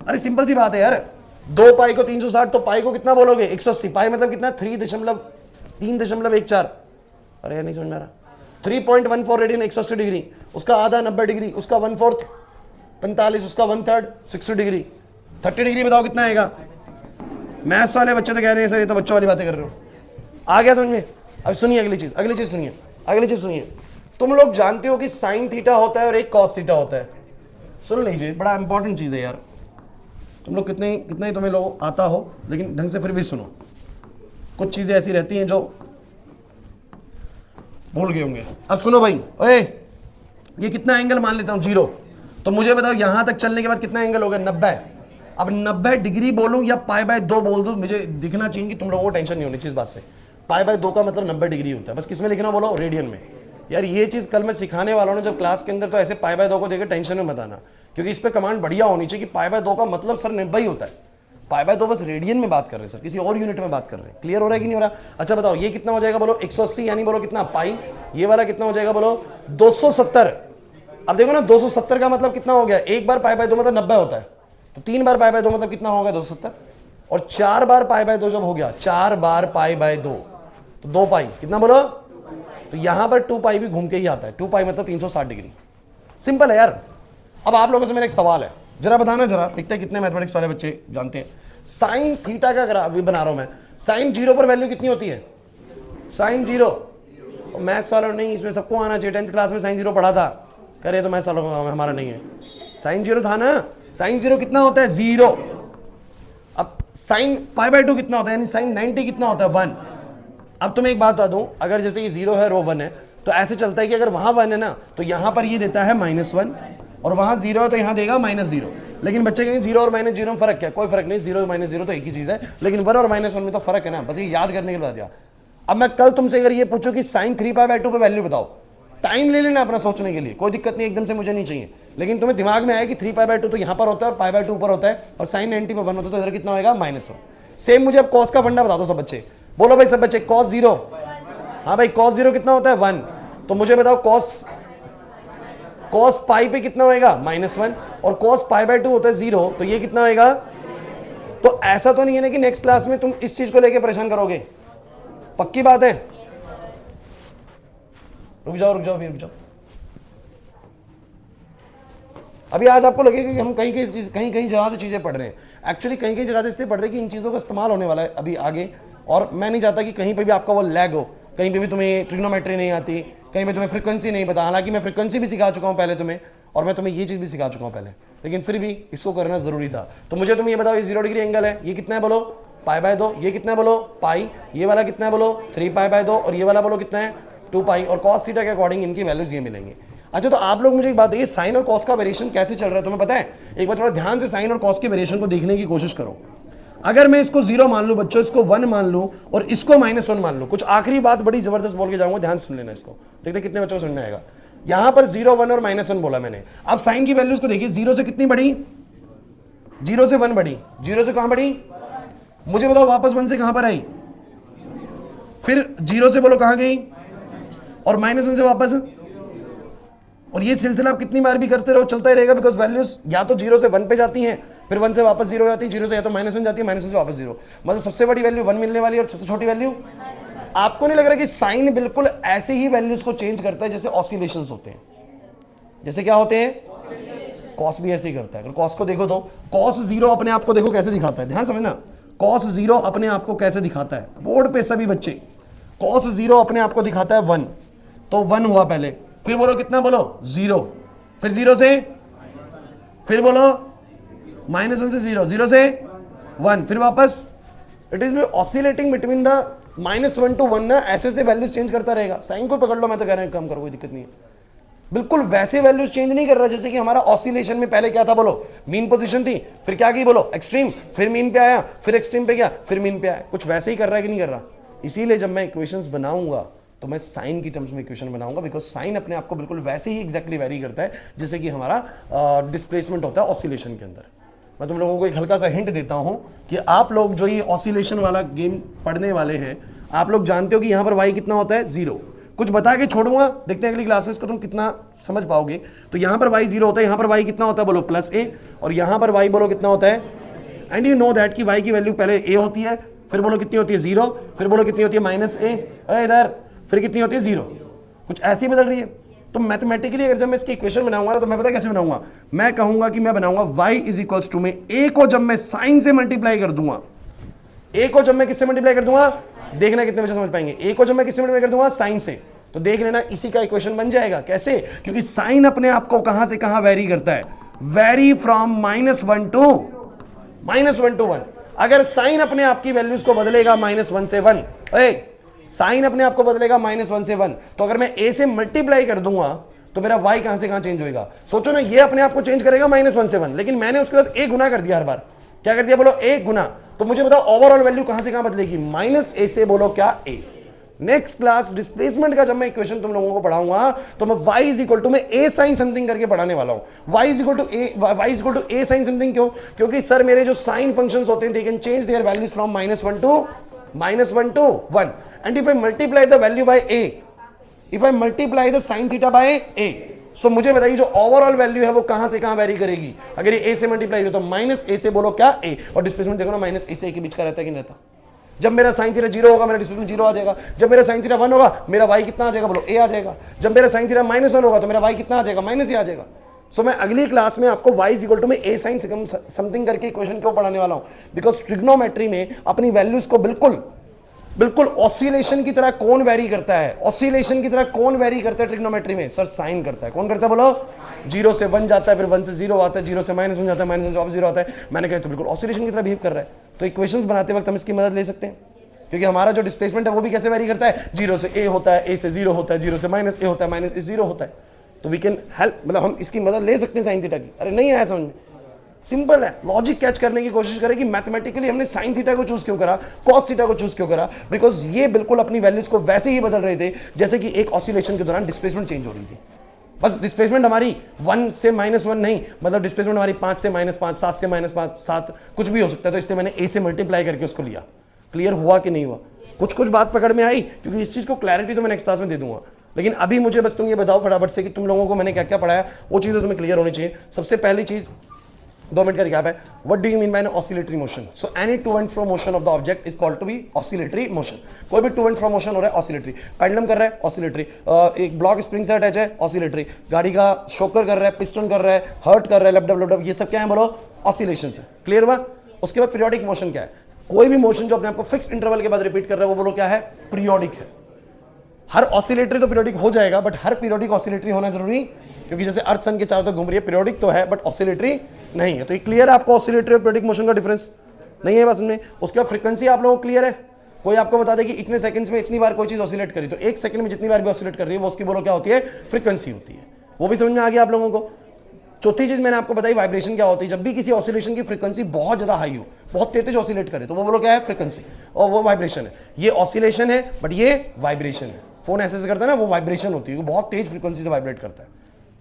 अरे सिंपल सी बात है यार, 2 पाई को 360, तो पाई को कितना बोलोगे, 180। पाई मतलब कितना, 3.14। अरे यार नहीं समझ में आ रहा, 3.14 रेडियन 180 डिग्री, उसका आधा 90 डिग्री, उसका 1/4 45, उसका 1/3 60 डिग्री। 30 डिग्री बताओ कितना आएगा। मैथ्स वाले बच्चे तो कह रहे हैं सर ये तो बच्चों वाली बातें कर रहे हो, आ गया समझ में। अब सुनिए अगली चीज सुनिए। तुम लोग जानते हो कि साइन थीटा होता है और एक कॉस थीटा होता है। सुन लीजिए, बड़ा इंपॉर्टेंट चीज है यार, तुम लोग कितने ही तुम्हें लोग आता हो, लेकिन ढंग से फिर भी सुनो। कुछ चीजें ऐसी रहती हैं जो भूल गए होंगे। अब सुनो भाई, ओए ये कितना एंगल मान लेता हूं 0, तो मुझे बताओ यहां तक चलने के बाद कितना एंगल होगा, 90। अब 90 डिग्री बोलूं या π/2 बोल दूं, मुझे दिखना चाहिए कि तुम लोगों को टेंशन नहीं होनी चाहिए इस बात से। π/2 का मतलब 90 डिग्री होता है, बस किसमें लिखना बोलो, रेडियन में। यार ये चीज कल मैं सिखाने वाला हूं जब क्लास के अंदर, तो ऐसे π/2 को देकर टेंशन में मत आना, क्योंकि इस पे कमांड बढ़िया होनी चाहिए कि π/2 का मतलब सर 90 ही होता है। π/2 बस रेडियन में बात कर रहे हैं सर, किसी और यूनिट में बात कर रहे हैं। क्लियर हो रहा है कि नहीं हो रहा। अच्छा बताओ ये कितना हो जाएगा बोलो, 180 यानी बोलो कितना पाई, ये वाला कितना हो जाएगा बोलो 270। अब देखो ना 270 का मतलब कितना हो गया, एक बार π/2 मतलब 90 होता है, तो 3 बार π/2 मतलब कितना होगा 270, और 4 बार π/2 जब हो गया, 4 बार π/2 तो 2 पाई, कितना बोलो, तो यहां पर 2 पाई भी घूम के ही आता है। 2 पाई मतलब 360 डिग्री। सिंपल है यार। अब आप लोगों से मेरा एक सवाल है, जरा बताना, जरा देखते हैं कितने मैथमेटिक्स वाले बच्चे जानते हैं। साइन थीटा का अभी बना रहा हूं मैं, साइन 0 पर वैल्यू कितनी होती है, साइन 0। मैथ्स वालों नहीं, इसमें सबको आना चाहिए, 10th क्लास में साइन 0 पढ़ा था, करे तो मैथ्स वालों को हमारा नहीं है। साइन 0 था ना, साइन 0 कितना होता है 0। अब साइन π/2 कितना होता है, यानी साइन 90 कितना होता है 1। अब तुम्हें एक बात बता दूं, अगर जैसे ये 0 है रो 1 है, तो ऐसे चलता है कि अगर वहां 1 है ना, तो यहां पर ये देता है -1, और वहां 0 है तो यहां देगा -0। लेकिन बच्चे कहेंगे 0 और -0 में फर्क क्या, कोई फर्क नहीं, 0 और -0 तो एक ही चीज है, लेकिन 1 और -1 में तो फर्क है ना, बस ये याद करने के लिए बता दिया। अब मैं कल तुमसे अगर ये पूछूं कि साइन 3π/2 पे वैल्यू बताओ, टाइम ले लेना अपना सोचने के लिए, कोई दिक्कत नहीं, एकदम से मुझे नहीं चाहिए, लेकिन तुम्हें दिमाग में आए कि 3π/2 तो यहां पर होता है और π/2 ऊपर होता है, और साइन 90 पे 1 होता है, तो इधर कितना होगा -1। सेम मुझे अब कॉस का फंडा बता दो सब बच्चे, बोलो भाई सब बच्चे, cos 0, हाँ भाई cos 0 कितना होता है 1, तो मुझे बताओ cos पाई पे कितना होएगा -1, और cos π/2 होता है 0, तो ये कितना होएगा। तो ऐसा तो नहीं है ना कि नेक्स्ट क्लास में तुम इस चीज को लेके परेशान करोगे, पक्की बात है। रुक जाओ। अभी आज आपको लगेगा कि हम कहीं जगह से चीजें पढ़ रहे हैं, एक्चुअली कहीं जगह से इसलिए पढ़ रहे हैं कि इन चीजों का इस्तेमाल होने वाला है अभी आगे, और मैं नहीं चाहता कि कहीं पे भी आपका वो लैग हो, कहीं पे भी तुम्हें ट्रिग्नोमेट्री नहीं आती, कहीं पे तुम्हें फ्रीक्वेंसी नहीं पता। हालांकि मैं फ्रीक्वेंसी भी सिखा चुका हूं पहले तुम्हें, और मैं तुम्हें ये चीज भी सिखा चुका हूं पहले, लेकिन फिर भी इसको करना जरूरी था। तो मुझे तुम ये बताओ, ये 0 डिग्री एंगल है, ये कितना है बोलो π/2, ये कितना है बोलो पाई, ये वाला कितना है बोलो 3π/2, और ये वाला बोलो कितना है 2 पाई, और cos थीटा के अकॉर्डिंग इनकी वैल्यूज ये मिलेंगे। अच्छा तो आप लोग मुझे एक बात, ये साइन और कॉस का वेरिएशन कैसे चल रहा है तुम्हें पता है। एक बार थोड़ा ध्यान से साइन और कॉस के वेरिएशन को देखने की कोशिश करो। अगर मैं इसको 0 मान लूं बच्चों, इसको 1 मान लूं, और इसको -1 मान लूं, कुछ आखिरी बात बड़ी जबरदस्त बोल के जाऊंगा, ध्यान सुन लेना इसको, देखते कितने बच्चों को समझ में आएगा। यहां पर 0, 1 और -1 बोला मैंने। अब साइन की वैल्यूज को देखिए, 0 से कितनी बढ़ी, 0 से 1 बढ़ी, 0 से कहां बढ़ी मुझे बताओ वापस 1 से कहां पर आई, फिर 0 से बोलो कहां गई, और -1 से वापस। और ये सिलसिला आप कितनी बार भी करते रहो चलता ही रहेगा, बिकॉज वैल्यूज या तो 0 से 1 पे जाती हैं, फिर 1 से वापस 0 जाती है, 0 से या तो -1 जाती है, -1 से वापस 0। मतलब सबसे बड़ी वैल्यू 1 मिलने वाली है और सबसे छोटी वैल्यू। आपको नहीं लग रहा कि साइन बिल्कुल ऐसे ही वैल्यूज को चेंज करता है जैसे ऑसिलेशंस होते हैं? जैसे क्या होते हैं? कॉस भी ऐसे ही करता है। अगर कॉस को देखो तो cos 0 अपने आप को देखो कैसे दिखाता है, ध्यान समझना। cos 0 अपने आप को कैसे दिखाता है, बोर्ड पे सभी बच्चे, cos 0 अपने आप को दिखाता है 1, तो 1 हुआ पहले, फिर बोलो कितना, बोलो 0, फिर 0 से, फिर बोलो -1 से 0, 0 से 1, फिर वापस। It is oscillating between the -1 to 1 ना, ऐसे से वैल्यूज चेंज करता रहेगा। साइन को पकड़ लो, मैं तो कह रहा हूं कम करो, कोई दिक्कत नहीं है। बिल्कुल वैसे वैल्यूज चेंज नहीं कर रहा जैसे कि हमारा ऑसिलेशन में पहले क्या था, बोलो मीन पोजीशन थी, फिर क्या की, बोलो एक्सट्रीम, फिर मीन पे आया, फिर एक्सट्रीम पे गया, फिर मीन पे आया। कुछ वैसे ही कर रहा है कि नहीं कर रहा? इसीलिए जब मैं इक्वेशंस बनाऊंगा तो मैं साइन की टर्म्स में इक्वेशन बनाऊंगा, बिकॉज साइन अपने आप को बिल्कुल वैसे ही एग्जैक्टली वेरी करता है जैसे कि हमारा डिस्प्लेसमेंट होता है ऑसिलेशन के अंदर। मैं तुम लोगों को एक हल्का सा हिंट देता हूं कि आप लोग जो ये ऑसिलेशन वाला गेम पढ़ने वाले हैं, आप लोग जानते हो कि यहां पर y कितना होता है, 0। कुछ बता के छोड़ूंगा, देखते हैं अगली क्लास में इसको तुम कितना समझ पाओगे। तो यहां पर y 0 होता है, यहां पर y कितना होता है, बोलो +a, और यहां पर y बोलो कितना होता है, एंड यू नो दैट कि y की वैल्यू पहले a होती है, फिर बोलो कितनी होती है 0, फिर बोलो कितनी होती है -a, इधर फिर कितनी होती है 0। कुछ ऐसी बदल रही है। तो मैथमेटिकली अगर जब मैं इसकी इक्वेशन बनाऊंगा ना, तो मैं पता कैसे बनाऊंगा, मैं कहूंगा कि मैं बनाऊंगा y इज इक्वल्स टू में a को जब मैं साइन से मल्टीप्लाई कर दूंगा, a को जब मैं किससे मल्टीप्लाई कर दूंगा, देखना कितने बच्चे समझ पाएंगे, a को जब मैं किससे मल्टीप्लाई कर दूंगा, साइन से, तो देख लेना इसी का इक्वेशन बन जाएगा। कैसे? क्योंकि साइन अपने आप को कहां से कहां वेरी करता है, वेरी फ्रॉम -1 to 1। अगर साइन अपने आप की वैल्यूज को बदलेगा -1 से 1, साइन अपने आप को बदलेगा -1 से 1, तो अगर मैं a से मल्टीप्लाई कर दूंगा तो मेरा y कहां से कहां चेंज होएगा? सोचो ना, ये अपने आप को चेंज करेगा -1 से 1, लेकिन मैंने उसके साथ a गुना कर दिया हर बार। क्या कर दिया, बोलो a गुना। तो मुझे बताओ ओवरऑल वैल्यू कहां से कहां बदलेगी, -a से बोलो क्या, a। नेक्स्ट क्लास डिस्प्लेसमेंट का जब मैं इक्वेशन तुम लोगों को पढ़ाऊंगा तो मैं y इज इक्वल टू में a साइन समथिंग करके पढ़ाने वाला हूं। y is equal to a sine something. क्यों? क्योंकि सर मेरे जो साइन फंक्शंस होते हैं they can change their values from -1 to 1, and if I multiply the value by a, if I multiply the sin theta by a, so मुझे बताइए जो overall value है वो कहां से कहां वेरी करेगी। अगर ये a से मल्टीप्लाई हो तो -a से बोलो क्या, a। और डिस्प्लेसमेंट देखो ना, -a से a के बीच का रहता है कि नहीं रहता। जब मेरा sin थीटा 0 होगा मेरा डिस्प्लेसमेंट 0 आ जाएगा। जब मेरा sin थीटा 1 होगा मेरा y कितना आ जाएगा, बोलो a आ जाएगा। जब मेरा sin थीटा -1 होगा तो मेरा y कितना आ जाएगा, -a आ जाएगा। सो मैं अगली क्लास में आपको y इज इक्वल टू में a साइन समथिंग करके इक्वेशन क्यों पढ़ाने वाला हूं, बिकॉज ट्रिग्नोमेट्री में अपनी वैल्यूज को बिल्कुल ऑसिलेशन की तरह कौन वेरी करता है, ऑसिलेशन की तरह कौन वेरी करता है ट्रिग्नोमेट्री में, सर साइन करता है। कौन करता है, बोलो 0 से 1 जाता है, फिर 1 से 0 आता है, 0 से -1 जाता है, -1 से वापस 0 आता है। मैंने कहा तो बिल्कुल ऑसिलेशन की तरह बिहेव कर रहा है। तो इक्वेशंस बनाते वक्त हम इसकी मदद ले सकते हैं, क्योंकि हमारा जो डिस्प्लेसमेंट है वो भी कैसे वेरी करता है, 0 से a होता है, a से 0 होता है, 0 से -a होता है, -a 0 होता है। तो वी कैन हेल्प, मतलब हम इसकी मदद ले सकते हैं साइन थीटा की। अरे नहीं आया समझ में, सिंपल है। लॉजिक कैच करने की कोशिश करें कि मैथमेटिकली हमने साइन थीटा को चूज क्यों करा, कॉस थीटा को चूज क्यों करा, बिकॉज ये बिल्कुल अपनी वैल्यूज को वैसे ही बदल रहे थे जैसे कि एक ऑसिलेशन के दौरान डिस्प्लेसमेंट चेंज हो रही थी। बस डिस्प्लेसमेंट हमारी 1 से -1 नहीं, मतलब डिस्प्लेसमेंट हमारी 5 से -5, 7 से -5, 7 कुछ भी हो सकता है। तो इसलिए मैंने a से मल्टीप्लाई करके उसको लिया। क्लियर हुआ कि नहीं हुआ? कुछ बात पकड़ में आई? क्योंकि इस चीज को क्लैरिटी तो मैं नेक्स्ट क्लास में दे दूंगा, लेकिन अभी मुझे बस तुम ये बताओ फटाफट से कि तुम लोगों को मैंने क्या क्या पढ़ाया, वो चीजें तुम्हें क्लियर होनी चाहिए। सबसे पहली चीज 2 मिनट का रिकैप है। What do you mean by an oscillatory motion? So any to and fro motion of the object is called to be oscillatory motion. कोई भी टू एंड फ्रो मोशन हो रहा है ऑसिलेटरी, पेंडुलम कर रहा है ऑसिलेटरी, एक ब्लॉक स्प्रिंग से अटैच है ऑसिलेटरी, गाड़ी का शोकर कर रहा है, पिस्टन कर रहा है, हर्ट कर रहा है, लपडप, ये सब क्या है, बोलो ऑसिलेशन है। क्लियर हुआ? उसके बाद पीरियोडिक मोशन क्या है? कोई भी मोशन जो अपने आपको फिक्स इंटरवल के बाद रिपीट कर रहा है वो बोलो क्या है, पीरियोडिक है। हर ऑसिलेटरी तो पीरियोडिक हो जाएगा, बट हर पीरियोडिक ऑसिलेटरी होना जरूरी, क्योंकि जैसे अर्थ सन के चारों तक घूम रही है, पीरियोडिक तो है बट ऑसिलेटरी नहीं है। तो ये क्लियर है आपको ऑसिलेटरी और पीरियोडिक मोशन का डिफरेंस? नहीं है बस में। उसके बाद फ्रीक्वेंसी आप लोगों को क्लियर है? कोई आपको बता दे कि इतने सेकंड्स में इतनी बार कोई चीज ऑसिलेट करी, तो 1 सेकंड में जितनी बार भी ऑसिलेट कर रही है वो उसकी बोलो क्या होती है, फ्रीक्वेंसी होती है। वो भी समझ में आ गया आप लोगों को? चौथी चीज मैंने आपको बताई, वाइब्रेशन क्या होती है। जब भी किसी ऑसिलेशन की फ्रीक्वेंसी बहुत ज्यादा हाई हो, बहुत तेज ऑसिलेट करे, तो वो बोलो क्या है, फ्रीक्वेंसी, और वो वाइब्रेशन है। ये ऑसिलेशन है बट ये वाइब्रेशन है। फोन ऐसे करता है ना, वो वाइब्रेशन होती है, वो बहुत तेज फ्रीक्वेंसी से वाइब्रेट करता है।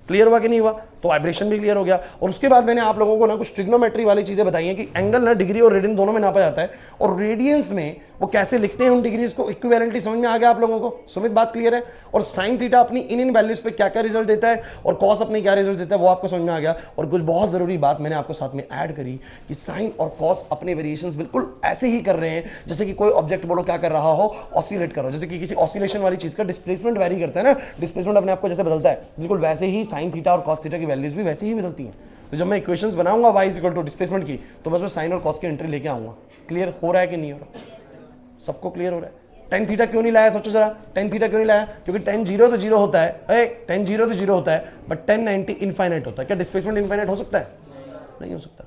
क्लियर हुआ कि नहीं हुआ? तो वाइब्रेशन भी क्लियर हो गया। और उसके बाद मैंने आप लोगों को ना कुछ ट्रिग्नोमेट्री वाली चीजें बताई हैं कि एंगल ना डिग्री और रेडियन दोनों में नापा जाता है, और रेडियंस में वो कैसे लिखते हैं उन डिग्रीज को, इक्विवेलेंटली समझ में आ गया आप लोगों को? सुमित बात क्लियर है? और साइन थीटा अपनी इन वैल्यूज पे क्या क्या रिजल्ट देता है और कॉस अपनी क्या रिजल्ट देता है, वो आपको समझ में आ गया। और कुछ बहुत जरूरी बात मैंने आपको साथ में ऐड करी कि साइन और कॉस अपने वेरिएशंस बिल्कुल ऐसे ही कर रहे हैं जैसे कि कोई ऑब्जेक्ट बोलो क्या कर रहा हो, ऑसिलेट कर रहा हो। जैसे कि किसी ऑसिलेशन वाली चीज का डिस्प्लेसमेंट वेरी करता है ना, डिस्प्लेसमेंट अपने आप को जैसे बदलता है, बिल्कुल वैसे ही साइन थीटा और कॉस थीटा की वैल्यूज भी वैसे ही बदलती हैं। तो जब मैं इक्वेशंस बनाऊंगा y इक्वल टू डिस्प्लेसमेंट की, तो बस मैं साइन और कॉस की एंट्री लेके आऊंगा। क्लियर हो रहा है कि नहीं हो रहा? सबको क्लियर हो रहा है? टेन थीटा क्यों नहीं लाया? सोचो जरा, टेन थीटा क्यों नहीं लाया? क्योंकि टेन जीरो तो जीरो होता है, टेन जीरो तो जीरो होता है, बट 1090 इनफाइनाइट होता है। क्या डिस्प्लेसमेंट इनफाइनाइट हो सकता है? नहीं हो सकता,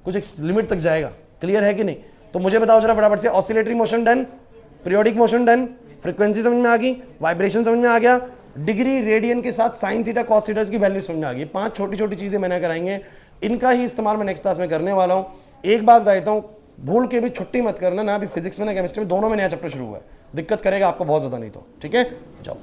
कुछ एक लिमिट तक जाएगा। क्लियर है कि नहीं? तो मुझे बताओ जरा फटाफट से, oscillatory motion done, periodic motion done, frequency समझ में आ गई, वाइब्रेशन समझ में आ गया, डिग्री रेडियन के साथ साइन थीटा कॉस थीटा की वैल्यू समझ में आ गई। 5 छोटी छोटी चीजें मैंने कराएंगे, इनका ही इस्तेमाल मैं नेक्स्ट क्लास में करने वाला हूं। एक बात बताता हूं, भूल के भी छुट्टी मत करना ना, अभी फिजिक्स में ना केमिस्ट्री में दोनों में नया चैप्टर शुरू हुआ है, दिक्कत करेगा आपको बहुत ज्यादा नहीं तो। ठीक है, जाओ।